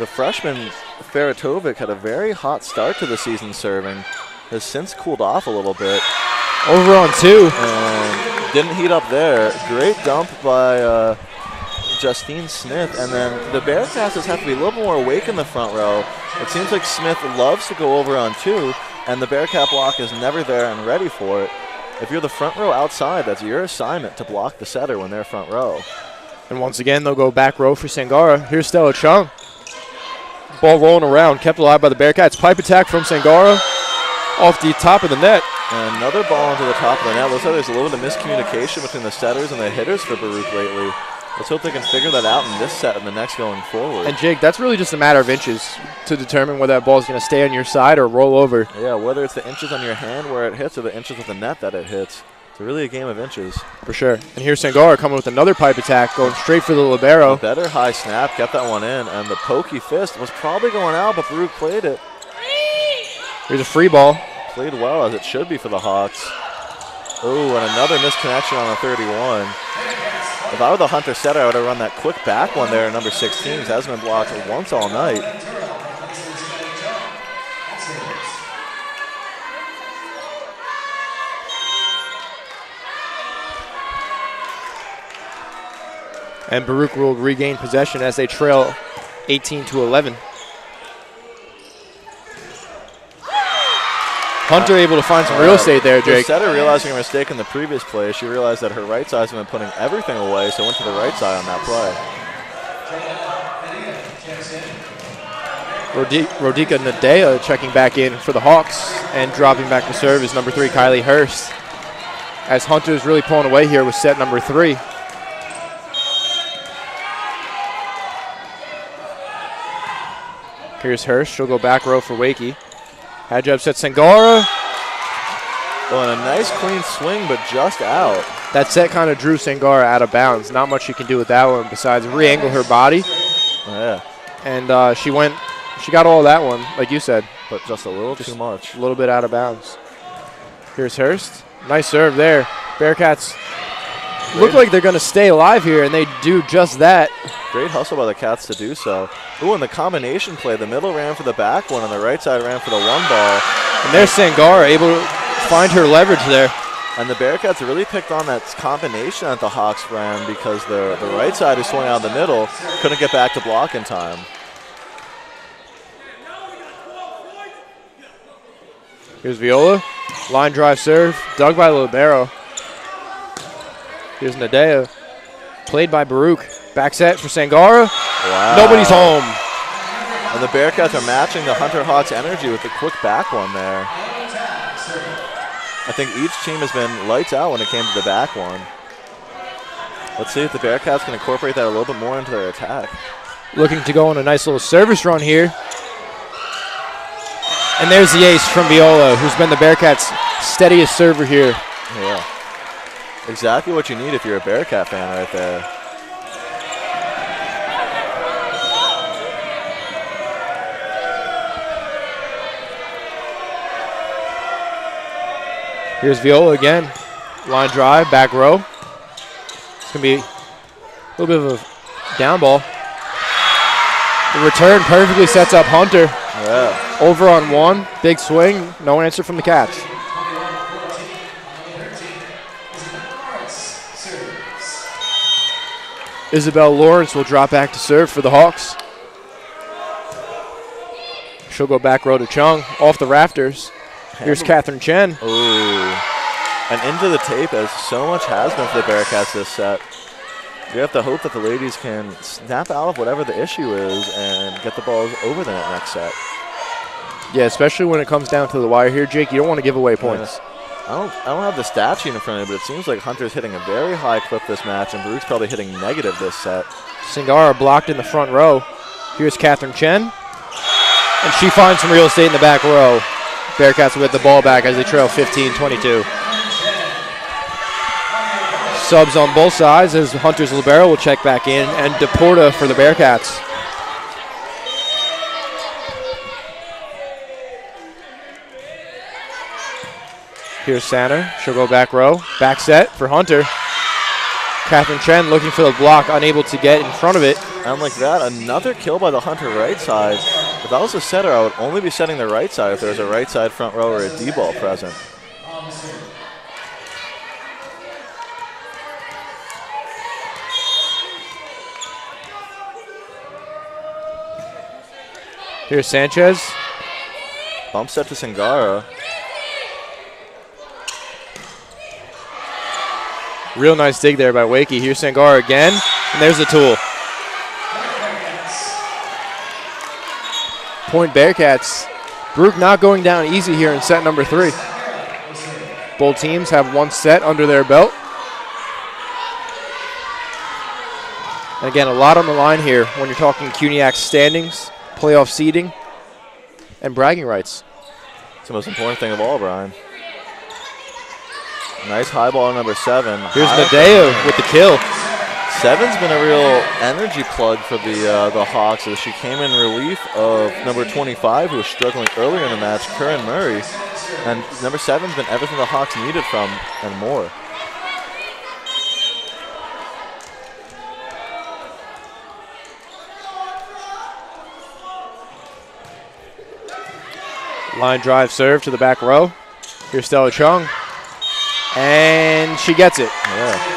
Speaker 4: The freshman Feratovic had a very hot start to the season serving. Has since cooled off a little bit.
Speaker 3: Over on two.
Speaker 4: And didn't heat up there. Great dump by Justine Smith. And then the Bearcats just have to be a little more awake in the front row. It seems like Smith loves to go over on two, and the Bearcat block is never there and ready for it. If you're the front row outside, that's your assignment to block the setter when they're front row.
Speaker 3: And once again, they'll go back row for Sangara. Here's Stella Chung. Ball rolling around, kept alive by the Bearcats. Pipe attack from Sangara off the top of the net.
Speaker 4: And another ball into the top of the net. Looks like there's a little bit of miscommunication between the setters and the hitters for Baruch lately. Let's hope they can figure that out in this set and the next going forward.
Speaker 3: And Jake, that's really just a matter of inches to determine whether that ball is going to stay on your side or roll over.
Speaker 4: Yeah, whether it's the inches on your hand where it hits or the inches of the net that it hits. It's really a game of inches.
Speaker 3: For sure. And here's Sangara coming with another pipe attack, going straight for the libero.
Speaker 4: A better high snap, kept that one in, and the pokey fist was probably going out, but Baruch played it.
Speaker 3: Here's a free ball.
Speaker 4: Played well, as it should be for the Hawks. Oh, and another misconnection on a 31. If I were the Hunter setter, I would have run that quick back one there, number 16. It hasn't been blocked once all night.
Speaker 3: And Baruch will regain possession as they trail 18-11. Hunter able to find some real estate there, Jake.
Speaker 4: The setter realizing her mistake in the previous play, she realized that her right side's been putting everything away, so went to the right side on that play.
Speaker 3: Rodika Nadea checking back in for the Hawks, and dropping back to serve is number 3, Kylie Hurst. As Hunter's really pulling away here with set number 3. Here's Hurst. She'll go back row for Wakey. Hadjab set Sangara.
Speaker 4: Oh, and a nice clean swing, but just out.
Speaker 3: That set kind of drew Sangara out of bounds. Not much she can do with that one besides re-angle her body.
Speaker 4: Oh, yeah.
Speaker 3: And she got all of that one, like you said.
Speaker 4: But just a little too much.
Speaker 3: A little bit out of bounds. Here's Hurst. Nice serve there. Bearcats look like they're going to stay alive here, and they do just that.
Speaker 4: Great hustle by the Cats to do so. Ooh, and the combination play. The middle ran for the back one, and the right side ran for the one ball.
Speaker 3: And there's Sangara able to find her leverage there.
Speaker 4: And the Bearcats really picked on that combination that the Hawks ran because the right side who swung out the middle couldn't get back to block in time.
Speaker 3: Here's Viola. Line drive serve. Dug by Libero. Here's Nadea. Played by Baruch. Back set for Sangara.
Speaker 4: Wow.
Speaker 3: Nobody's home.
Speaker 4: And the Bearcats are matching the Hunter Hawks energy with the quick back one there. I think each team has been lights out when it came to the back one. Let's see if the Bearcats can incorporate that a little bit more into their attack.
Speaker 3: Looking to go on a nice little service run here. And there's the ace from Viola, who's been the Bearcats' steadiest server here.
Speaker 4: Yeah. Exactly what you need if you're a Bearcat fan right there.
Speaker 3: Here's Viola again. Line drive, back row. It's going to be a little bit of a down ball. The return perfectly sets up Hunter.
Speaker 4: Yeah.
Speaker 3: Over on one. Big swing. No answer from the Cats. Isabel Lawrence will drop back to serve for the Hawks. She'll go back row to Chung. Off the rafters. Here's Catherine Chen.
Speaker 4: Ooh. And into the tape, as so much has been for the Bearcats this set. We have to hope that the ladies can snap out of whatever the issue is and get the balls over the net next set.
Speaker 3: Yeah, especially when it comes down to the wire here, Jake. You don't want to give away points.
Speaker 4: I don't have the stat sheet in front of me, but it seems like Hunter's hitting a very high clip this match, and Baruch's probably hitting negative this set.
Speaker 3: Singara blocked in the front row. Here's Catherine Chen. And she finds some real estate in the back row. Bearcats will get the ball back as they trail 15-22. Subs on both sides as Hunter's libero will check back in, and Deporta for the Bearcats. Here's Sanner. She'll go back row. Back set for Hunter. Catherine Chen looking for the block, unable to get in front of it.
Speaker 4: And like that, another kill by the Hunter right side. If I was a setter, I would only be setting the right side if there was a right side front row or a D-ball present.
Speaker 3: Here's Sanchez.
Speaker 4: Bump set to Singara.
Speaker 3: Real nice dig there by Wakey. Here's Sangara again, and there's the tool. Point Bearcats. Baruch not going down easy here in set number 3. Both teams have one set under their belt. And again, a lot on the line here when you're talking CUNYAC's standings, playoff seeding, and bragging rights.
Speaker 4: It's the most important thing of all, Brian. Nice high ball number 7.
Speaker 3: Here's Nadea with the kill.
Speaker 4: 7's been a real energy plug for the Hawks as she came in relief of number 25, who was struggling earlier in the match, Curran Murray. And number 7's been everything the Hawks needed from and more.
Speaker 3: Line drive serve to the back row. Here's Stella Chung. And she gets it.
Speaker 4: Yeah.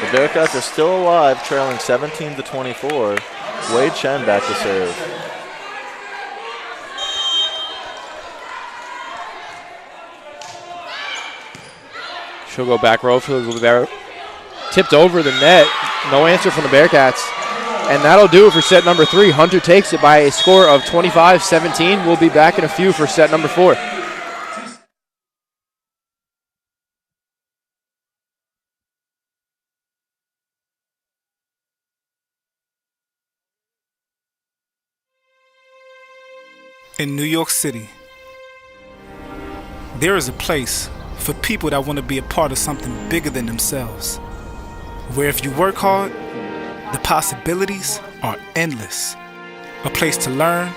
Speaker 4: The Bearcats are still alive, trailing 17-24. Wei Chen back to serve.
Speaker 3: She'll go back row for the libero. Tipped over the net. No answer from the Bearcats. And that'll do it for set number 3. Hunter takes it by a score of 25-17. We'll be back in a few for set number 4.
Speaker 2: In New York City, there is a place for people that want to be a part of something bigger than themselves, where if you work hard, the possibilities are endless. A place to learn,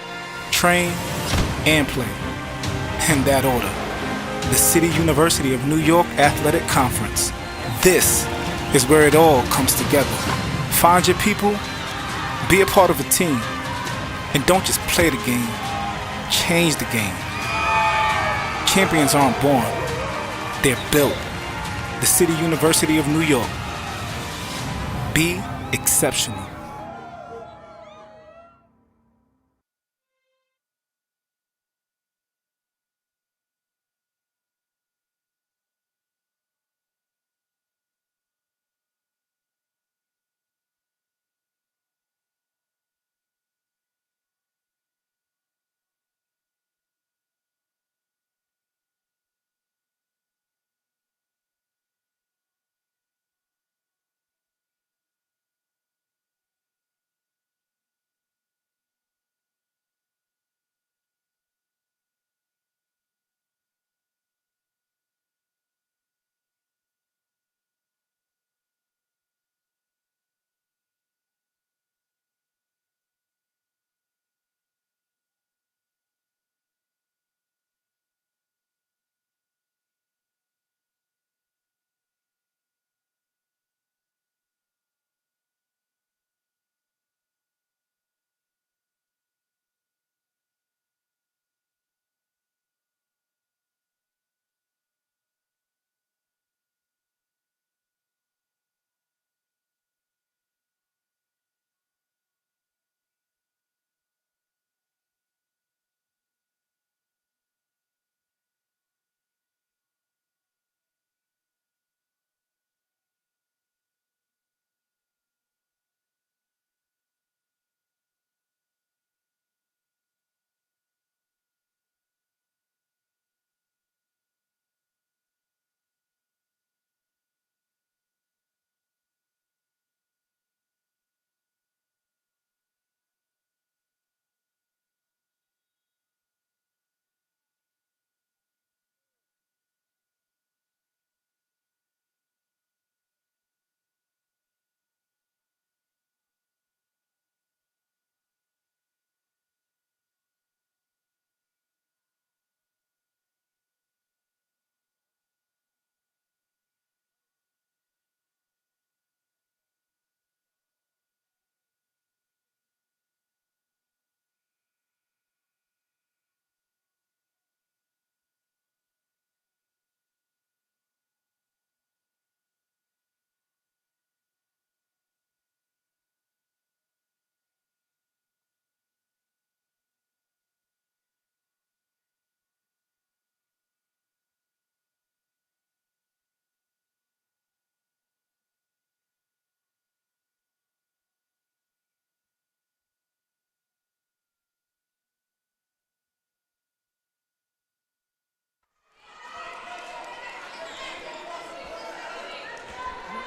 Speaker 2: train, and play. In that order, the City University of New York Athletic Conference. This is where it all comes together. Find your people, be a part of a team, and don't just play the game, change the game. Champions aren't born, they're built. the City University of New York. Be exceptional.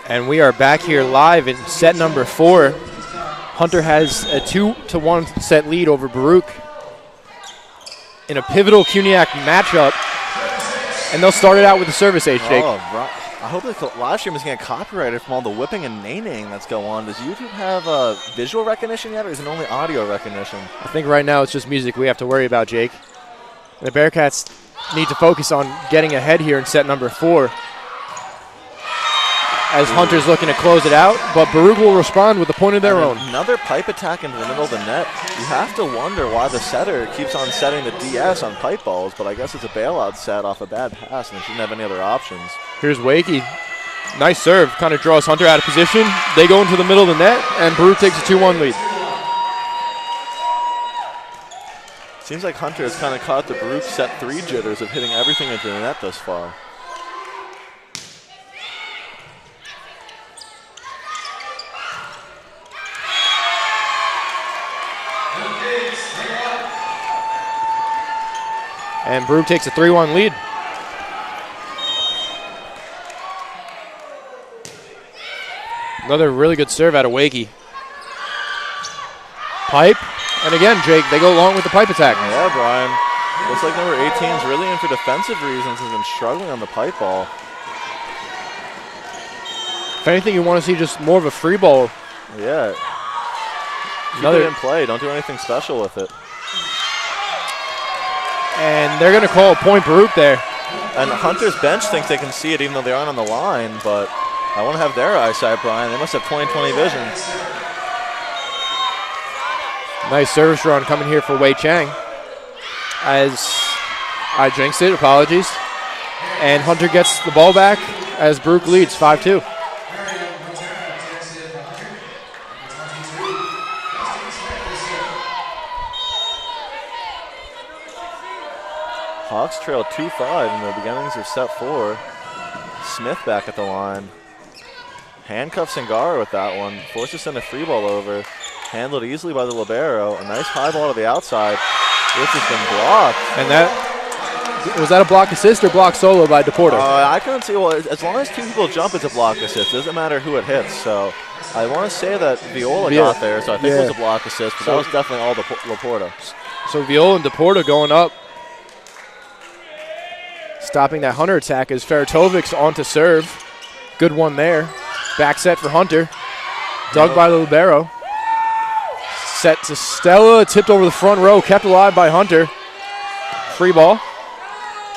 Speaker 3: And we are back here live in set number 4. Hunter has a 2-1 set lead over Baruch in a pivotal CUNYAC matchup. And they'll start it out with the service, Jake.
Speaker 4: Oh, I hope the live stream is going to get copyrighted from all the whipping and naining that's going on. Does YouTube have visual recognition yet, or is it only audio recognition?
Speaker 3: I think right now it's just music we have to worry about, Jake. And the Bearcats need to focus on getting ahead here in set number 4. As Hunter's looking to close it out, but Baruch will respond with a point of their own.
Speaker 4: Another pipe attack into the middle of the net. You have to wonder why the setter keeps on setting the DS on pipe balls, but I guess it's a bailout set off a bad pass, and they shouldn't have any other options.
Speaker 3: Here's Wakey. Nice serve. Kind of draws Hunter out of position. They go into the middle of the net, and Baruch takes a 2-1 lead.
Speaker 4: Seems like Hunter has kind of caught the Baruch set 3 jitters of hitting everything into the net thus far.
Speaker 3: And Baruch takes a 3-1 lead. Another really good serve out of Wakey. Pipe. And again, Jake, they go along with the pipe attack.
Speaker 4: Yeah, Brian. Looks like number 18 is really in for defensive reasons, has been struggling on the pipe ball.
Speaker 3: If anything, you want to see just more of a free ball.
Speaker 4: Yeah. Keep it in play. Don't do anything special with it.
Speaker 3: And they're going to call a point Baruch there.
Speaker 4: And Hunter's bench thinks they can see it even though they aren't on the line, but I want to have their eyesight, Brian. They must have 20/20 vision.
Speaker 3: Nice service run coming here for Wei Chang. As I jinxed it, apologies. And Hunter gets the ball back as Baruch leads 5-2.
Speaker 4: Hawks trail 2-5 in the beginnings of set 4. Smith back at the line. Handcuffs Sangara with that one. Forced to send a free ball over. Handled easily by the libero. A nice high ball to the outside, which has been blocked.
Speaker 3: And was that a block assist or block solo by DePorto?
Speaker 4: I couldn't see. Well, as long as two people jump, it's a block assist. It doesn't matter who it hits. So I want to say that Viola got there, so I think it was a block assist, but that was definitely all Laporta.
Speaker 3: So Viola and DePorto going up. Stopping that Hunter attack is Feratovics on to serve. Good one there. Back set for Hunter. Dug by the libero. Set to Stella, tipped over the front row, kept alive by Hunter. Free ball.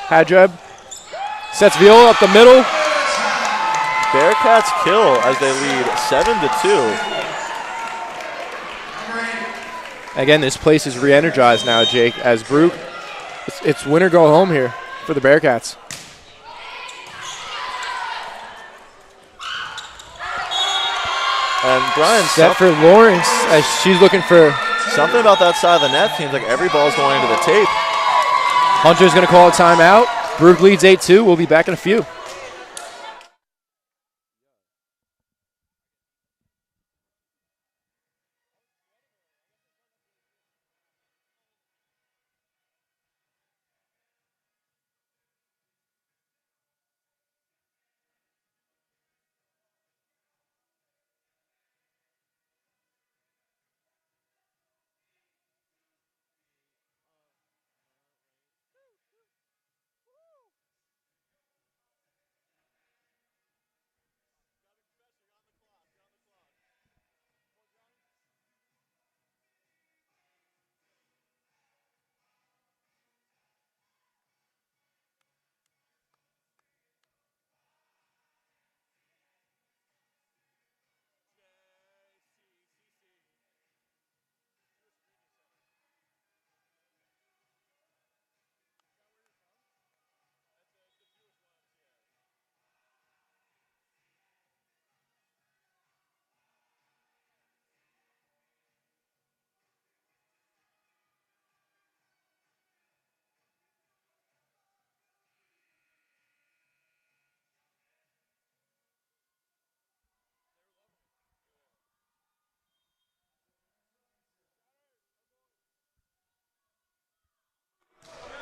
Speaker 3: Hadjeb sets Viola up the middle.
Speaker 4: Bearcats kill as they lead 7-2.
Speaker 3: Again, this place is re-energized now, Jake, as Baruch, it's win or go home here for the Bearcats.
Speaker 4: And Brian
Speaker 3: set for Lawrence as she's looking for
Speaker 4: something about that side of the net. Seems like every ball's going into the tape.
Speaker 3: Hunter's going to call a timeout. Baruch leads 8-2. We'll be back in a few.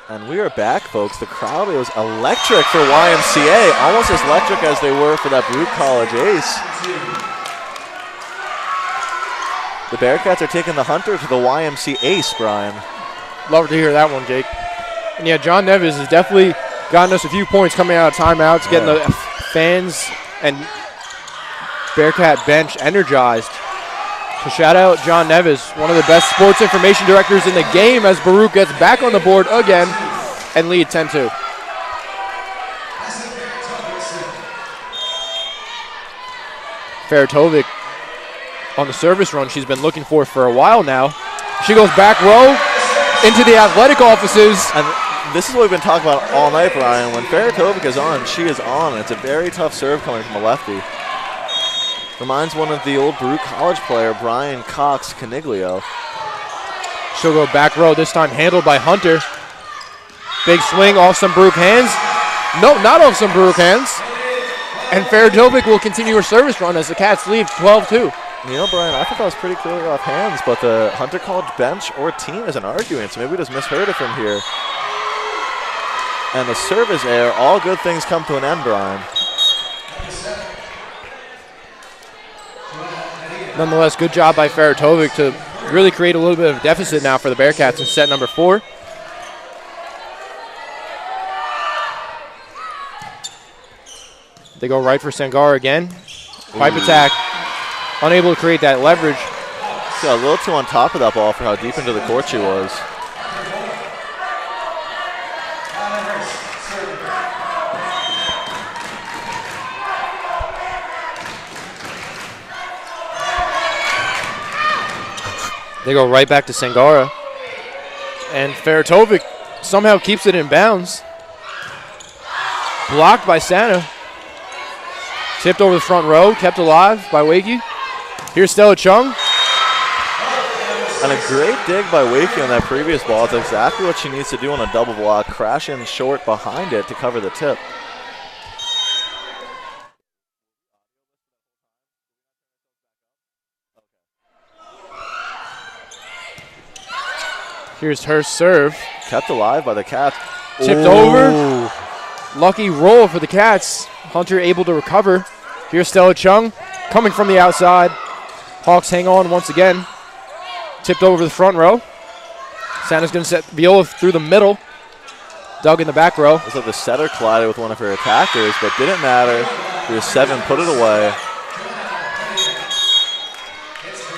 Speaker 4: And we are back, folks. The crowd was electric for YMCA, almost as electric as they were for that Baruch College ace. The Bearcats are taking the Hunter to the YMCA ace, Brian.
Speaker 3: Love to hear that one, Jake. And yeah, John Neves has definitely gotten us a few points coming out of timeouts, getting the fans and Bearcat bench energized. So shout out John Neves, one of the best sports information directors in the game, as Baruch gets back on the board again and lead 10-2. Feratovic on the service run she's been looking for a while now. She goes back row into the athletic offices.
Speaker 4: And this is what we've been talking about all night, Brian. When Feratovic is on, she is on. It's a very tough serve coming from a lefty. Reminds one of the old Baruch College player, Brian Cox Caniglio.
Speaker 3: She'll go back row, this time handled by Hunter. Big swing off some Baruch hands. No, not off some Baruch hands. And Feratovic will continue her service run as the Cats lead 12-2.
Speaker 4: You know, Brian, I thought that was pretty clearly off hands, but the Hunter College bench or team isn't arguing, so maybe we just misheard it from here. And the service error, all good things come to an end, Brian.
Speaker 3: Nonetheless, good job by Feratovic to really create a little bit of a deficit now for the Bearcats in set number 4. They go right for Sangara again. Pipe attack, unable to create that leverage.
Speaker 4: Got a little too on top of that ball for how deep into the court she was.
Speaker 3: They go right back to Sangara. And Feratovic somehow keeps it in bounds. Blocked by Santa. Tipped over the front row, kept alive by Wakey. Here's Stella Chung.
Speaker 4: And a great dig by Wakey on that previous ball. It's exactly what she needs to do on a double block. Crash in short behind it to cover the tip.
Speaker 3: Here's her serve.
Speaker 4: Kept alive by the Cats.
Speaker 3: Tipped over. Lucky roll for the Cats. Hunter able to recover. Here's Stella Chung coming from the outside. Hawks hang on once again. Tipped over the front row. Santa's going to set Viola through the middle. Dug in the back row.
Speaker 4: Looks like the setter collided with one of her attackers, but didn't matter. Here's 7, put it away.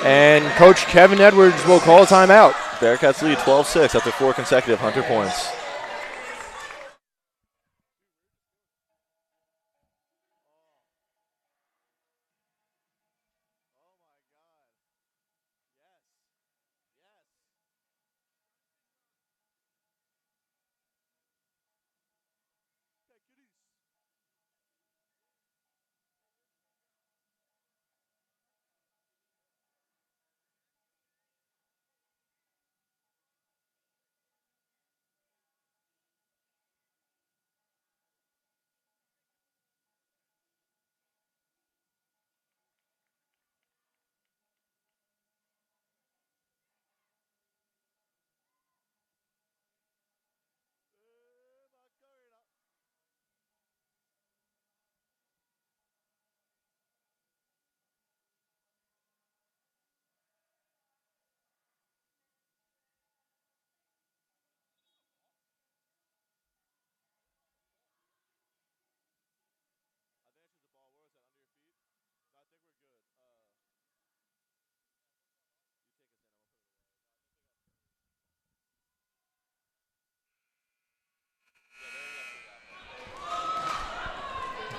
Speaker 3: And Coach Kevin Edwards will call a timeout.
Speaker 4: Bearcats lead 12-6 after 4 consecutive Hunter points.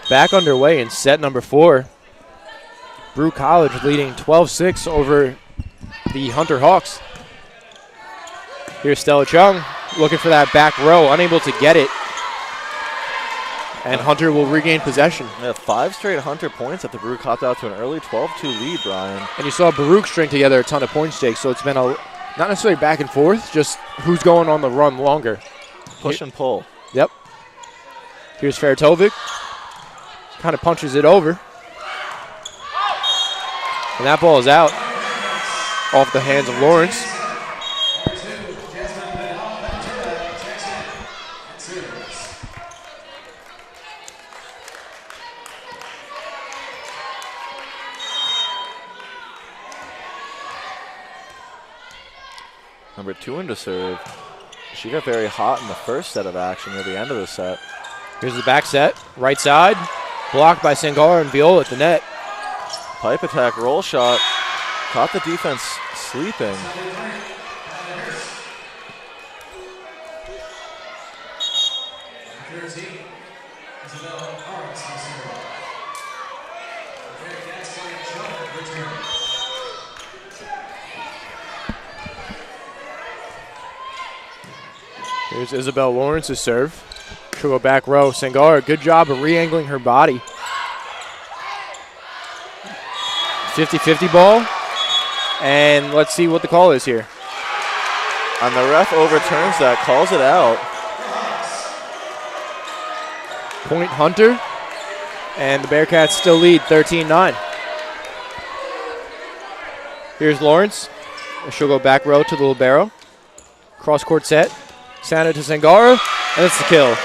Speaker 3: Back underway in set number 4. Baruch College leading 12-6 over the Hunter Hawks. Here's Stella Chung looking for that back row, unable to get it. And Hunter will regain possession.
Speaker 4: Yeah, 5 straight Hunter points after Baruch hopped out to an early 12-2 lead, Brian.
Speaker 3: And you saw Baruch string together a ton of point stakes, so it's been not necessarily back and forth, just who's going on the run longer.
Speaker 4: Push and pull.
Speaker 3: Yep. Here's Faratovic. Kind of punches it over. And that ball is out off the hands of Lawrence.
Speaker 4: Number 2 into serve. She got very hot in the first set of action near the end of the set.
Speaker 3: Here's the back set, right side. Blocked by Sangara and Viola at the net.
Speaker 4: Pipe attack, roll shot. Caught the defense sleeping.
Speaker 3: Here's Isabel Lawrence's serve. She'll go back row. Sangara, good job of re-angling her body. 50-50 ball. And let's see what the call is here.
Speaker 4: And the ref overturns that, calls it out.
Speaker 3: Point Hunter. And the Bearcats still lead 13-9. Here's Lawrence. She'll go back row to the libero. Cross-court set. Santa to Sangara. And it's the kill.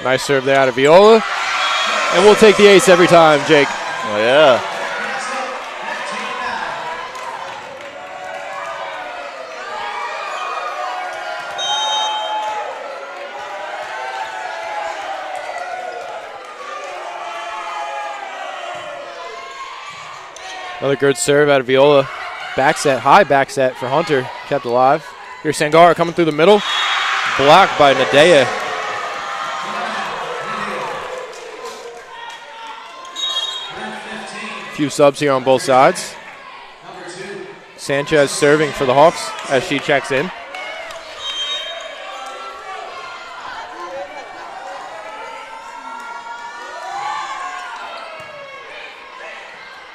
Speaker 3: Nice serve there out of Viola. And we'll take the ace every time, Jake.
Speaker 4: Oh, yeah.
Speaker 3: Another good serve out of Viola. Back set, high back set for Hunter. Kept alive. Here's Sangara coming through the middle. Blocked by Nadea. Few subs here on both sides. Sanchez serving for the Hawks as she checks in.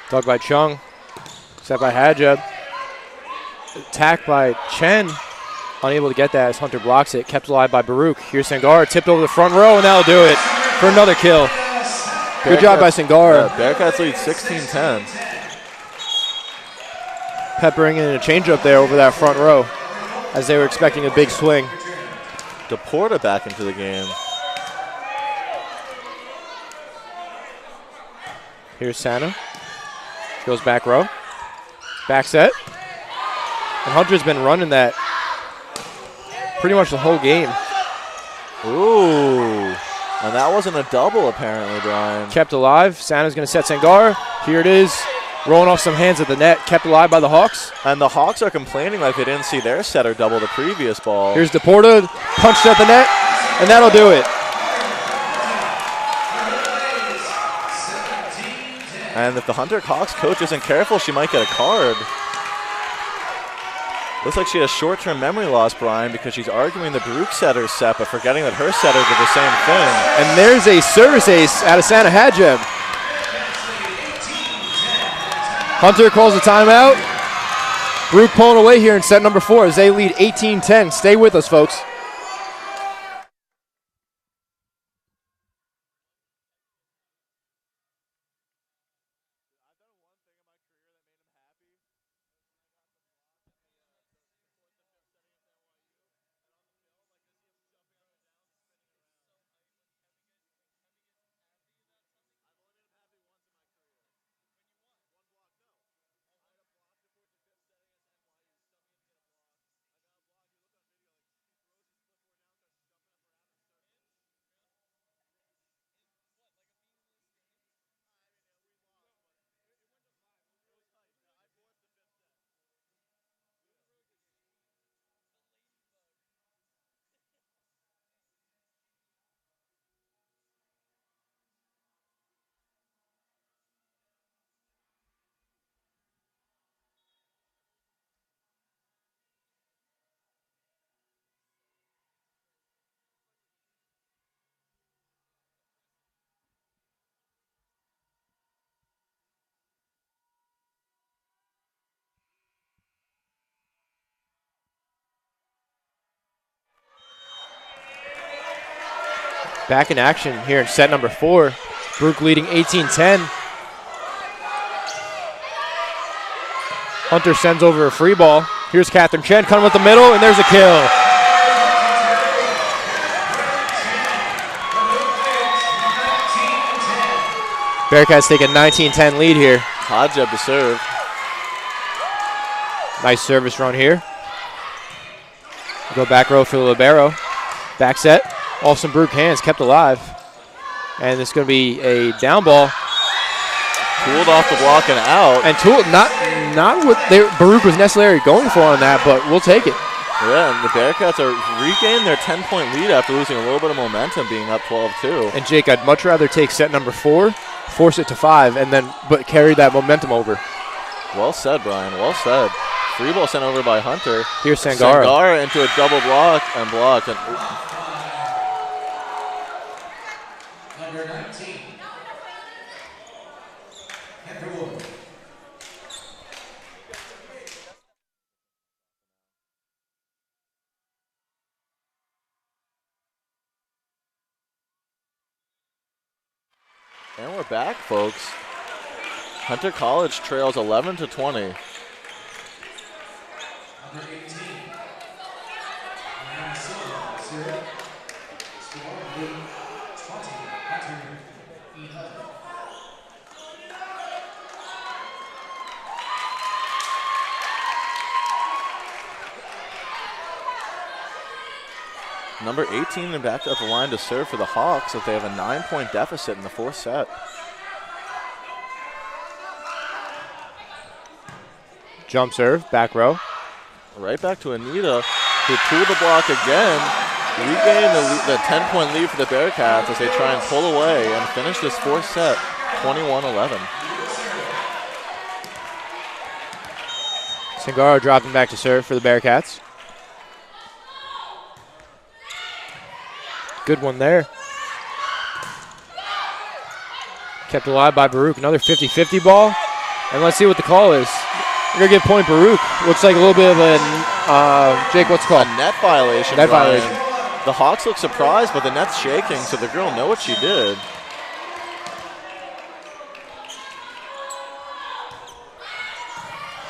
Speaker 3: Dug by Chung. Set by Hajab. Attack by Chen. Unable to get that as Hunter blocks it. Kept alive by Baruch. Here's Sangara. Tipped over the front row, and that'll do it for another kill. Good job by Sangara.
Speaker 4: Bearcats lead 16-10.
Speaker 3: Peppering in a changeup there over that front row as they were expecting a big swing.
Speaker 4: DePorta back into the game.
Speaker 3: Here's Santa. Goes back row. Back set. And Hunter's been running that pretty much the whole game.
Speaker 4: Ooh. And that wasn't a double apparently, Brian.
Speaker 3: Kept alive. Santa's going to set Sangara. Here it is. Rolling off some hands at the net. Kept alive by the Hawks.
Speaker 4: And the Hawks are complaining like they didn't see their setter double the previous ball.
Speaker 3: Here's DePorta. Punched at the net. And that'll do it.
Speaker 4: And if the Hunter Hawks coach isn't careful, she might get a card. Looks like she has short-term memory loss, Brian, because she's arguing the Baruch setter's set, but forgetting that her setter did the same thing.
Speaker 3: And there's a service ace out of Santa Hajab. Hunter calls a timeout. Baruch pulling away here in set number 4 as they lead 18-10. Stay with us, folks. Back in action here in set number 4. Baruch leading 18-10. Hunter sends over a free ball. Here's Catherine Chen coming with the middle, and there's a kill. Bearcats take a 19-10 lead here.
Speaker 4: Hajab to serve.
Speaker 3: Nice service run here. Go back row for the libero. Back set. Off some Baruch hands, kept alive. And it's going to be a down ball.
Speaker 4: Cooled off the block and out.
Speaker 3: And not what Baruch was necessarily going for on that, but we'll take it.
Speaker 4: Yeah, and the Bearcats are regaining their 10-point lead after losing a little bit of momentum, being up 12-2.
Speaker 3: And Jake, I'd much rather take set number 4, force it to 5, and then but carry that momentum over.
Speaker 4: Well said, Brian. Well said. Free ball sent over by Hunter.
Speaker 3: Here's Sangara.
Speaker 4: Sangara into a double block and blocked. And
Speaker 1: Number 19.
Speaker 4: And we're back, folks. Hunter College trails 11-20.
Speaker 1: Number 18. And Silva, 0. Score 20. Hunter 11.
Speaker 4: Number 18 and back up the line to serve for the Hawks if they have a 9-point deficit in the 4th set.
Speaker 3: Jump serve, back row.
Speaker 4: Right back to Anita, who pulled the block again. Regain the 10-point lead for the Bearcats as they try and pull away and finish this 4th set 21-11.
Speaker 3: Sangaro dropping back to serve for the Bearcats. Good one there. Kept alive by Baruch. Another 50-50 ball. And let's see what the call is. We're going to give point Baruch. Looks like a little bit of a, Jake, what's it called?
Speaker 4: A net violation.
Speaker 3: Net
Speaker 4: Brian.
Speaker 3: violation.
Speaker 4: The Hawks look surprised, but the net's shaking, so the girl know what she did.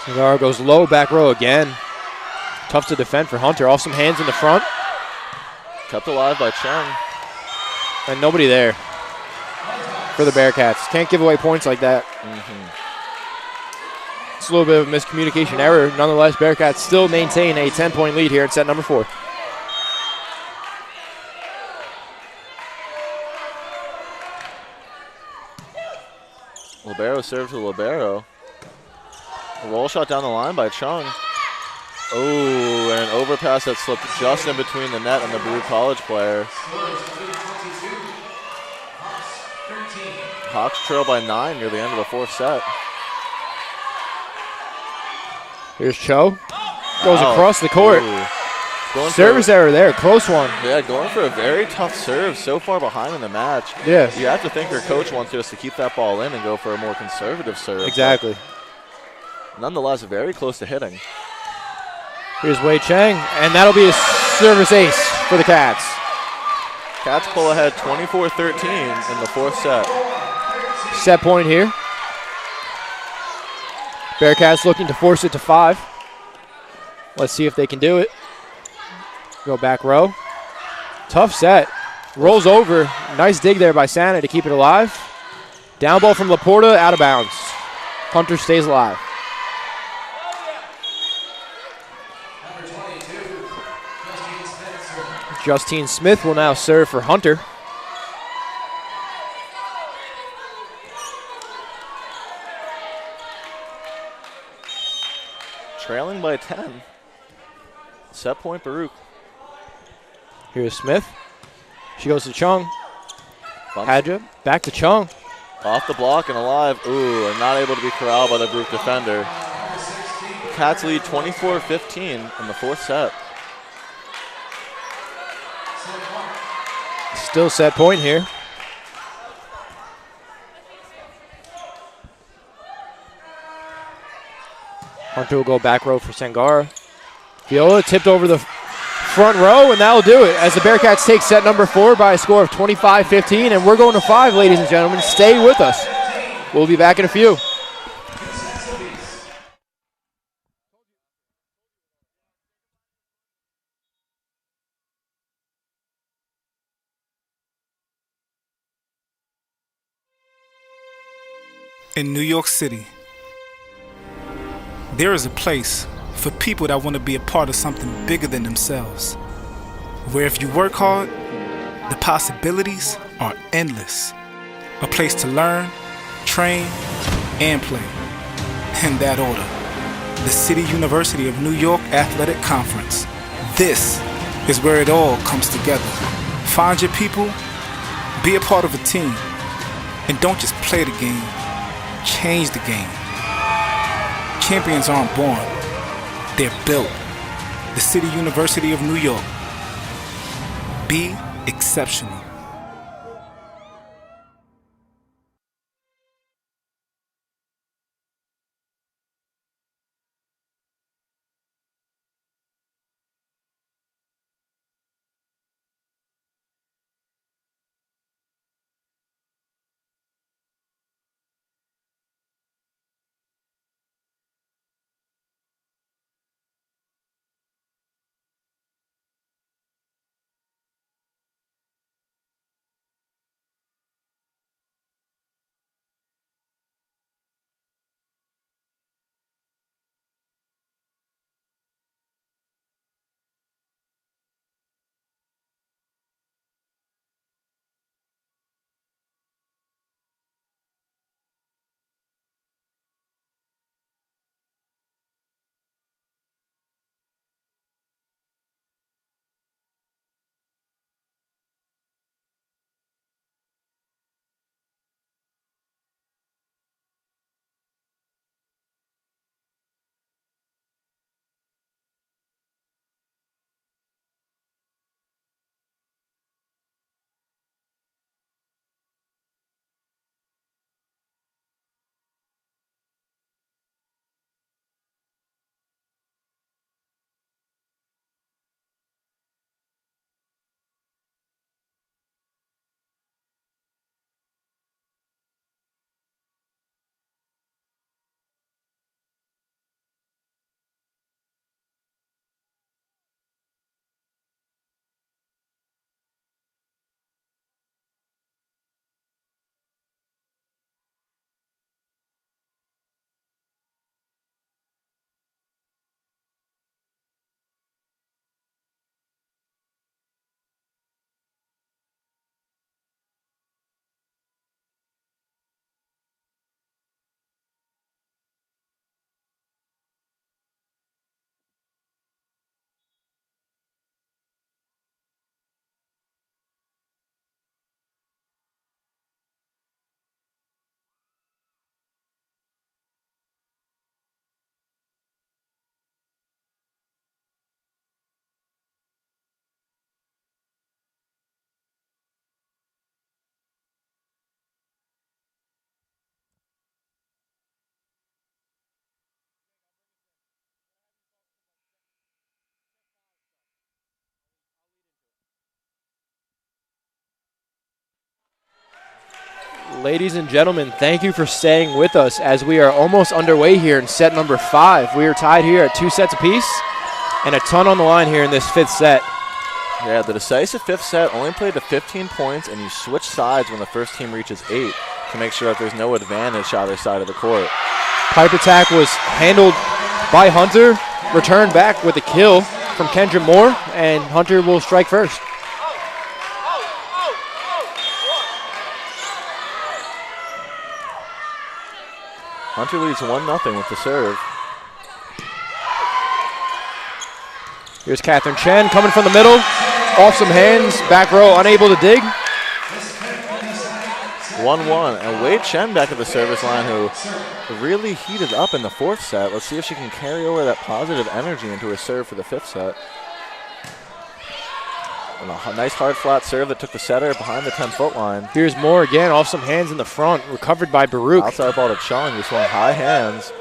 Speaker 3: Sangaro goes low, back row again. Tough to defend for Hunter. Off some hands in the front.
Speaker 4: Kept alive by Chung.
Speaker 3: And nobody there for the Bearcats. Can't give away points like that. It's a little bit of a miscommunication error. Nonetheless, Bearcats still maintain a 10-point lead here at set number 4.
Speaker 4: Libero served to Libero. A roll shot down the line by Chung. Oh, and an overpass that slipped just in between the net and the Baruch College player. Hawks trail by 9 near the end of the 4th set.
Speaker 3: Here's Cho. Goes across the court. Service error there. Close one.
Speaker 4: Yeah, going for a very tough serve. So far behind in the match.
Speaker 3: Yeah.
Speaker 4: You have to think her coach wants us to keep that ball in and go for a more conservative serve.
Speaker 3: Exactly.
Speaker 4: Nonetheless, very close to hitting.
Speaker 3: Here's Wei Chang, and that'll be a service ace for the Cats.
Speaker 4: Cats pull ahead 24-13 in the 4th set.
Speaker 3: Set point here. Bearcats looking to force it to 5. Let's see if they can do it. Go back row. Tough set. Rolls over. Nice dig there by Santa to keep it alive. Down ball from Laporta, out of bounds. Hunter stays alive. Justine Smith will now serve for Hunter.
Speaker 4: Trailing by 10. Set point Baruch.
Speaker 3: Here's Smith. She goes to Chung.
Speaker 4: Bumps.
Speaker 3: Hadja, back to Chung.
Speaker 4: Off the block and alive. Ooh, and not able to be corralled by the Baruch defender. Cats lead 24-15 in the 4th set.
Speaker 3: Still set point here. Hunter will go back row for Sangara. Viola tipped over the front row, and that'll do it as the Bearcats take set number 4 by a score of 25-15, and we're going to 5, ladies and gentlemen. Stay with us. We'll be back in a few.
Speaker 2: In New York City, there is a place for people that want to be a part of something bigger than themselves, where if you work hard, the possibilities are endless. A place to learn, train, and play. In that order, the City University of New York Athletic Conference. This is where it all comes together. Find your people, be a part of a team, and don't just play the game, change the game. Champions aren't born, they're built. The City University of New York. Be exceptional.
Speaker 3: Ladies and gentlemen, thank you for staying with us as we are almost underway here in set number 5. We are tied here at 2 sets apiece and a ton on the line here in this 5th set.
Speaker 4: Yeah, the decisive 5th set only played to 15 points, and you switch sides when the first team reaches 8 to make sure that there's no advantage either side of the court.
Speaker 3: Pipe attack was handled by Hunter, returned back with a kill from Kendra Moore, and Hunter will strike first.
Speaker 4: Hunter leads 1-0 with the serve.
Speaker 3: Here's Catherine Chen coming from the middle, off some hands, back row unable to dig.
Speaker 4: 1-1, and Wade Chen back at the service line, who really heated up in the 4th set. Let's see if she can carry over that positive energy into her serve for the 5th set. And a nice hard flat serve that took the setter behind the 10-foot line.
Speaker 3: Here's Moore again, off some hands in the front, recovered by Baruch.
Speaker 4: Outside ball to Chung, who swung high hands.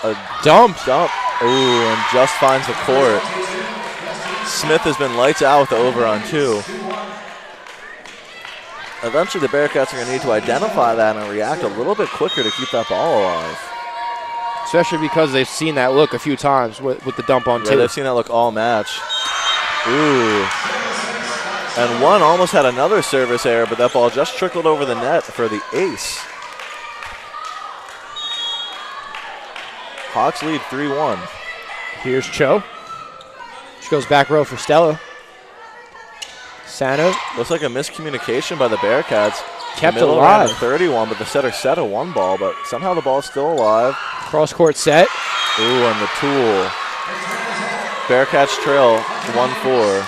Speaker 4: A
Speaker 3: Dump.
Speaker 4: Ooh, and just finds the court. Smith has been lights out with the over on 2. Eventually, the Bearcats are going to need to identify that and react a little bit quicker to keep that ball alive.
Speaker 3: Especially because they've seen that look a few times with the dump on 2.
Speaker 4: They've seen that look all match. Ooh. And one almost had another service error, but that ball just trickled over the net for the ace. Hawks lead 3-1.
Speaker 3: Here's Cho. She goes back row for Stella. Sano.
Speaker 4: Looks like a miscommunication by the Bearcats.
Speaker 3: Kept
Speaker 4: Middle
Speaker 3: alive.
Speaker 4: ran a 31, but the setter set a 1 ball, but somehow the ball's still alive.
Speaker 3: Cross court set.
Speaker 4: Ooh, and the tool. Bearcats trail 1-4.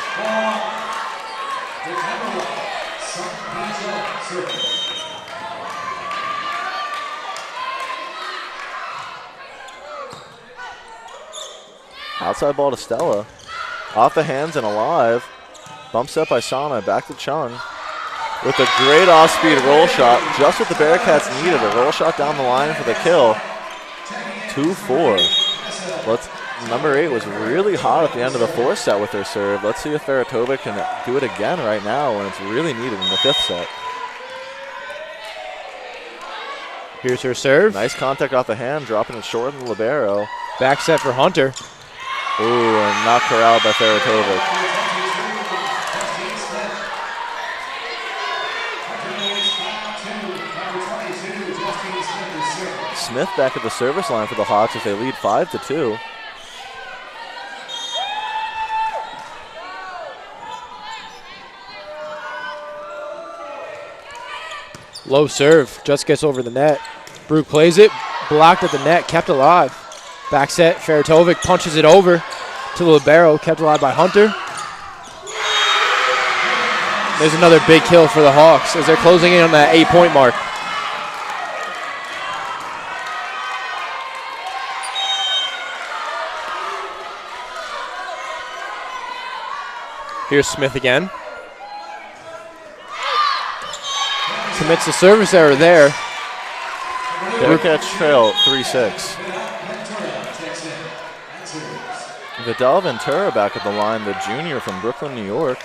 Speaker 4: Outside ball to Stella. Off the hands and alive. Bump set by Sana, back to Chung. With a great off-speed roll shot, just what the Bearcats needed. A roll shot down the line for the kill. 2-4. Number 8 was really hot at the end of the 4th set with her serve. Let's see if Feratovic can do it again right now when it's really needed in the 5th set.
Speaker 3: Here's her serve.
Speaker 4: Nice contact off the hand, dropping it short in the libero.
Speaker 3: Back set for Hunter.
Speaker 4: Ooh, and not corralled by Feratovic. Smith back at the service line for the Hawks as they lead 5-2.
Speaker 3: Low serve, just gets over the net. Baruch plays it, blocked at the net, kept alive. Back set, Feratovic punches it over to the libero, kept alive by Hunter. There's another big kill for the Hawks as they're closing in on that 8-point mark. Here's Smith again. Commits the service error there.
Speaker 4: Bearcats trail 3-6. Vidal Ventura back at the line, the junior from Brooklyn, New York.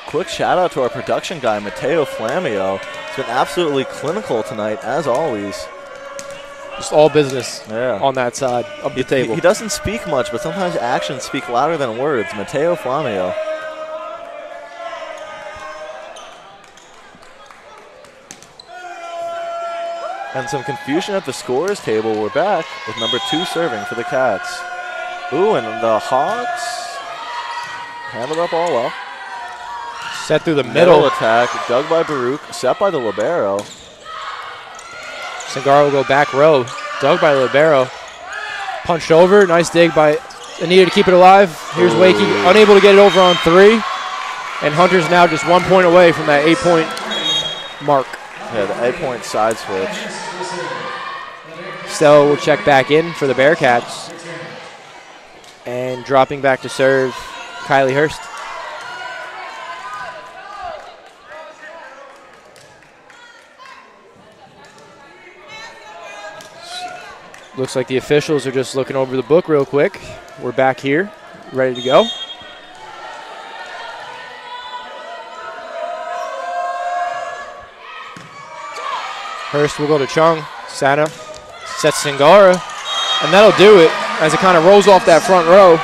Speaker 4: Quick shout out to our production guy, Matteo Flamio. He's been absolutely clinical tonight, as always.
Speaker 3: Just all business
Speaker 4: Yeah.
Speaker 3: on that side of the table.
Speaker 4: He doesn't speak much, but sometimes actions speak louder than words. Matteo Flamio. And some confusion at the scorers table. We're back with number 2 serving for the Cats. Ooh, and the Hawks handled up all well.
Speaker 3: Set through the
Speaker 4: Middle
Speaker 3: middle.
Speaker 4: attack, dug by Baruch, set by the libero.
Speaker 3: Sangaro will go back row. Dug by libero. Punched over. Nice dig by Anita to keep it alive. Here's Wakey, unable to get it over on 3. And Hunter's now just 1 point away from that 8-point mark.
Speaker 4: Yeah, the 8-point side switch.
Speaker 3: Stella will check back in for the Bearcats. And dropping back to serve, Kylie Hurst. Looks like the officials are just looking over the book real quick. We're back here, ready to go. Hurst will go to Chung. Santa sets Singara, and that'll do it as it kind of rolls off that front row.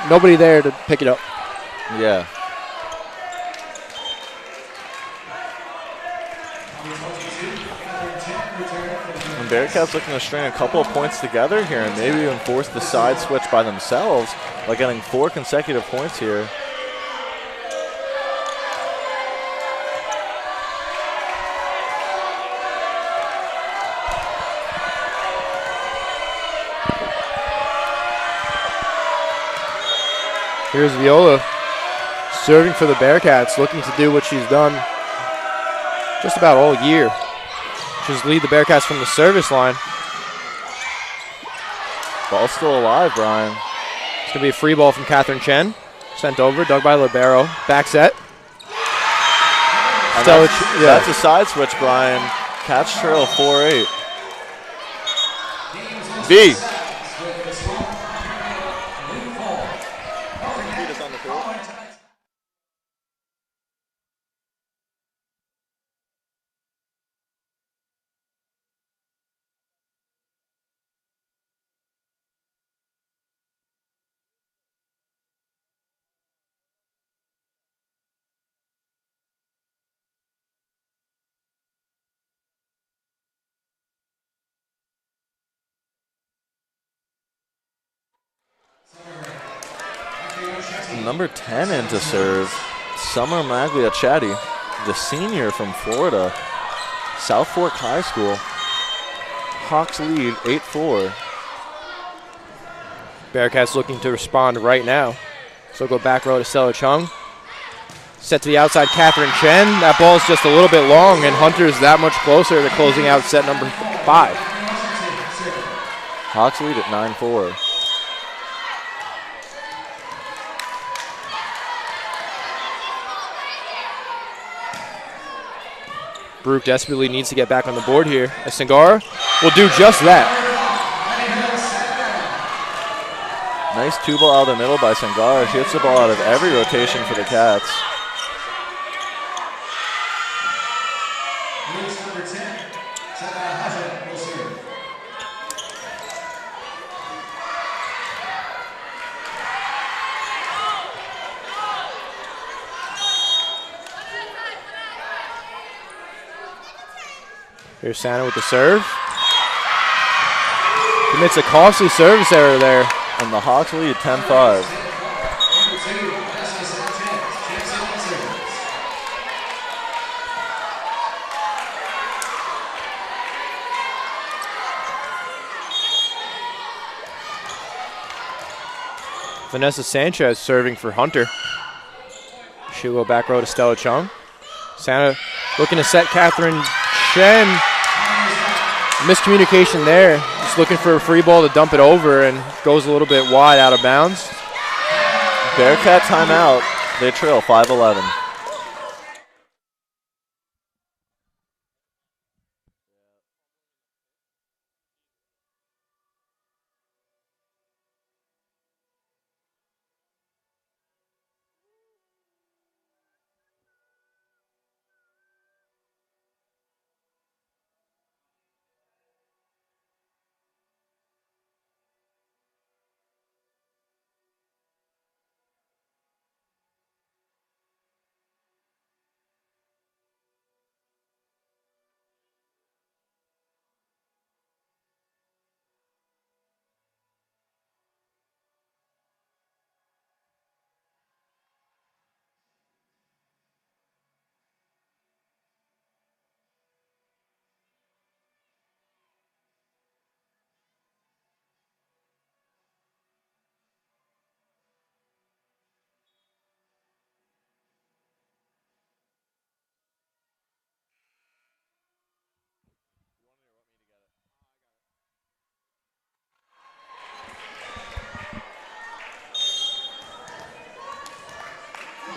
Speaker 3: Nobody there to pick it up.
Speaker 4: Yeah. And Bearcats looking to string a couple of points together here and maybe even force the side switch by themselves by getting 4 consecutive points here.
Speaker 3: Here's Viola serving for the Bearcats, looking to do what she's done just about all year. Just lead the Bearcats from the service line.
Speaker 4: Ball's still alive, Brian.
Speaker 3: It's going to be a free ball from Catherine Chen. Sent over, dug by Libero. Back set.
Speaker 4: That's a side switch, Brian. Catch trail 4-8. V. Number 10 in to serve, Summer Magliaccetti, the senior from Florida, South Fork High School. Hawks lead 8-4.
Speaker 3: Bearcats looking to respond right now. So go back row to Stella Chung. Set to the outside, Catherine Chen. That ball is just a little bit long, and Hunter's that much closer to closing out set number 5.
Speaker 4: Hawks lead at 9-4.
Speaker 3: Baruch desperately needs to get back on the board here. As Singara will do just that.
Speaker 4: Nice two ball out of the middle by Singara. She hits the ball out of every rotation for the Cats.
Speaker 3: Here's Santa with the serve. Commits a costly service error there.
Speaker 4: And the Hawks lead 10-5.
Speaker 3: Vanessa Sanchez serving for Hunter. She'll go back row to Stella Chung. Santa looking to set Catherine Chen. Miscommunication there. Just looking for a free ball to dump it over and goes a little bit wide out of bounds.
Speaker 4: Bearcat timeout. They trail 5-11.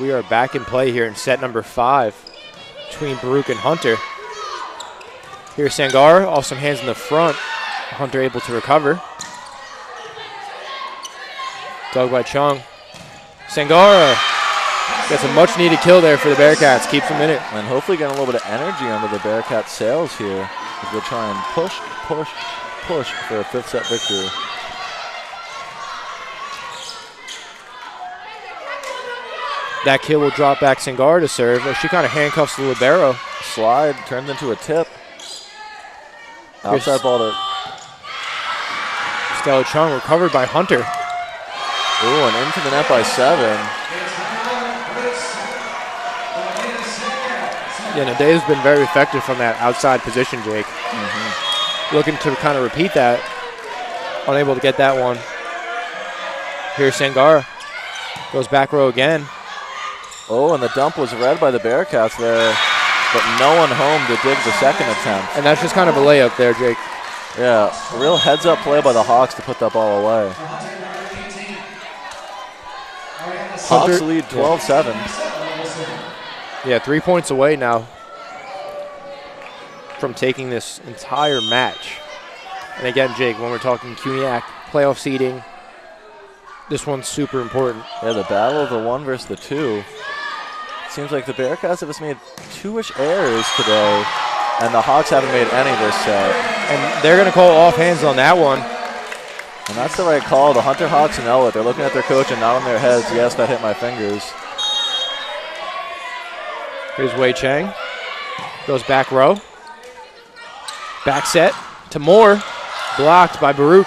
Speaker 3: We are back in play here in set number 5 between Baruch and Hunter. Here's Sangara, off some hands in the front. Hunter able to recover. Dug by Chung. Sangara gets a much-needed kill there for the Bearcats. Keeps them in it.
Speaker 4: And hopefully getting a little bit of energy under the Bearcats' sails here as they try and push for a 5th set victory.
Speaker 3: That kill will drop back Sangara to serve as she kind of handcuffs the libero.
Speaker 4: Slide turned into a tip. Outside ball to
Speaker 3: Stella Chung, recovered by Hunter.
Speaker 4: Ooh, and into the net by 7.
Speaker 3: Yeah, Nadea's been very effective from that outside position, Jake. Looking to kind of repeat that. Unable to get that one. Here's Sangara. Goes back row again.
Speaker 4: Oh, and the dump was read by the Bearcats there, but no one home to dig the second attempt.
Speaker 3: And that's just kind of a layup there, Jake.
Speaker 4: Yeah, a real heads-up play by the Hawks to put that ball away. Hawks lead 12-7.
Speaker 3: Yeah, 3 points away now from taking this entire match. And again, Jake, when we're talking CUNYAC playoff seeding, this one's super important.
Speaker 4: Yeah, the battle of the 1 versus the 2. Seems like the Bearcats have just made 2-ish errors today, and the Hawks haven't made any this set.
Speaker 3: And they're going to call off hands on that one.
Speaker 4: And that's the right call. The Hunter Hawks know it. They're looking at their coach and nodding their heads. Yes, that hit my fingers.
Speaker 3: Here's Wei Chang. Goes back row. Back set to Moore. Blocked by Baruch.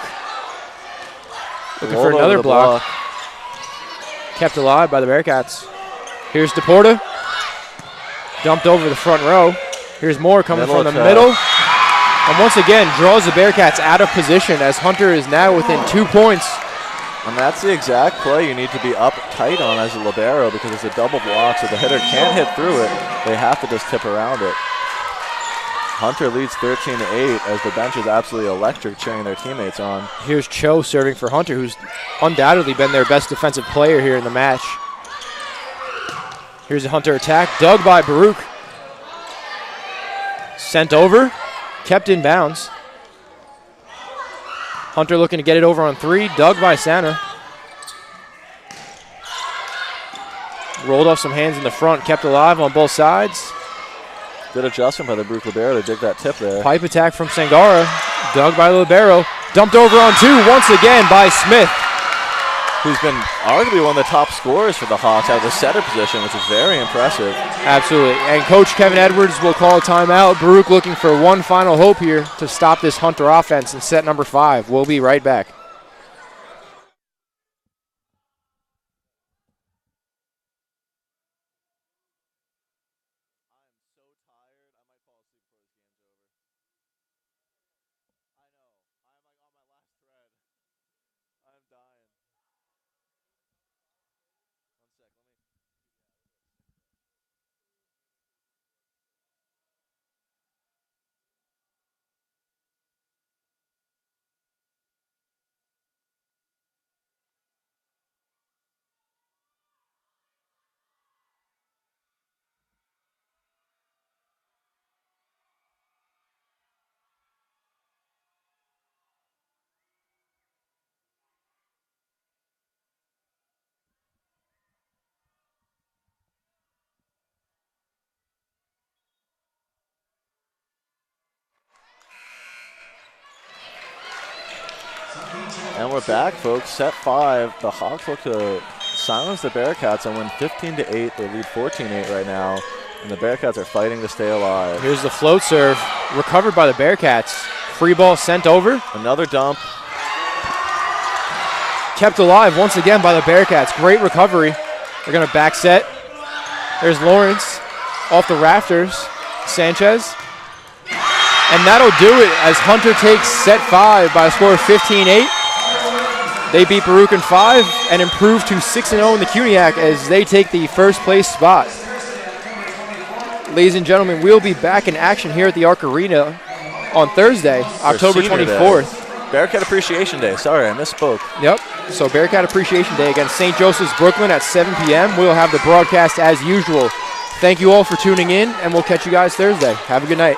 Speaker 3: Looking for another block. Kept alive by the Bearcats. Here's DePorta. Dumped over the front row. Here's Moore coming from the middle. And once again, draws the Bearcats out of position as Hunter is now within 2 points.
Speaker 4: And that's the exact play you need to be up tight on as a libero because it's a double block, so the hitter can't hit through it. They have to just tip around it. Hunter leads 13-8 as the bench is absolutely electric, cheering their teammates on.
Speaker 3: Here's Cho serving for Hunter, who's undoubtedly been their best defensive player here in the match. Here's a Hunter attack, dug by Baruch. Sent over, kept in bounds. Hunter looking to get it over on 3, dug by Santa. Rolled off some hands in the front, kept alive on both sides.
Speaker 4: Good adjustment by the Baruch libero to dig that tip there.
Speaker 3: Pipe attack from Sangara, dug by libero. Dumped over on 2 once again by Smith,
Speaker 4: who's been arguably one of the top scorers for the Hawks out of the setter position, which is very impressive.
Speaker 3: Absolutely. And Coach Kevin Edwards will call a timeout. Baruch looking for one final hope here to stop this Hunter offense in set number 5. We'll be right back.
Speaker 4: And we're back, folks. Set 5. The Hawks look to silence the Bearcats and win 15-8. They lead 14-8 right now. And the Bearcats are fighting to stay alive.
Speaker 3: Here's the float serve, recovered by the Bearcats. Free ball sent over.
Speaker 4: Another dump.
Speaker 3: Kept alive once again by the Bearcats. Great recovery. They're going to back set. There's Lawrence off the rafters. Sanchez. And that'll do it as Hunter takes set 5 by a score of 15-8. They beat Baruch in 5 and improve to 6-0 in the CUNYAC as they take the first place spot. Ladies and gentlemen, we'll be back in action here at the Arc Arena on Thursday, October 24th.
Speaker 4: Bearcat Appreciation Day. Sorry, I misspoke.
Speaker 3: Yep. So Bearcat Appreciation Day against St. Joseph's Brooklyn at 7 p.m. We'll have the broadcast as usual. Thank you all for tuning in, and we'll catch you guys Thursday. Have a good night.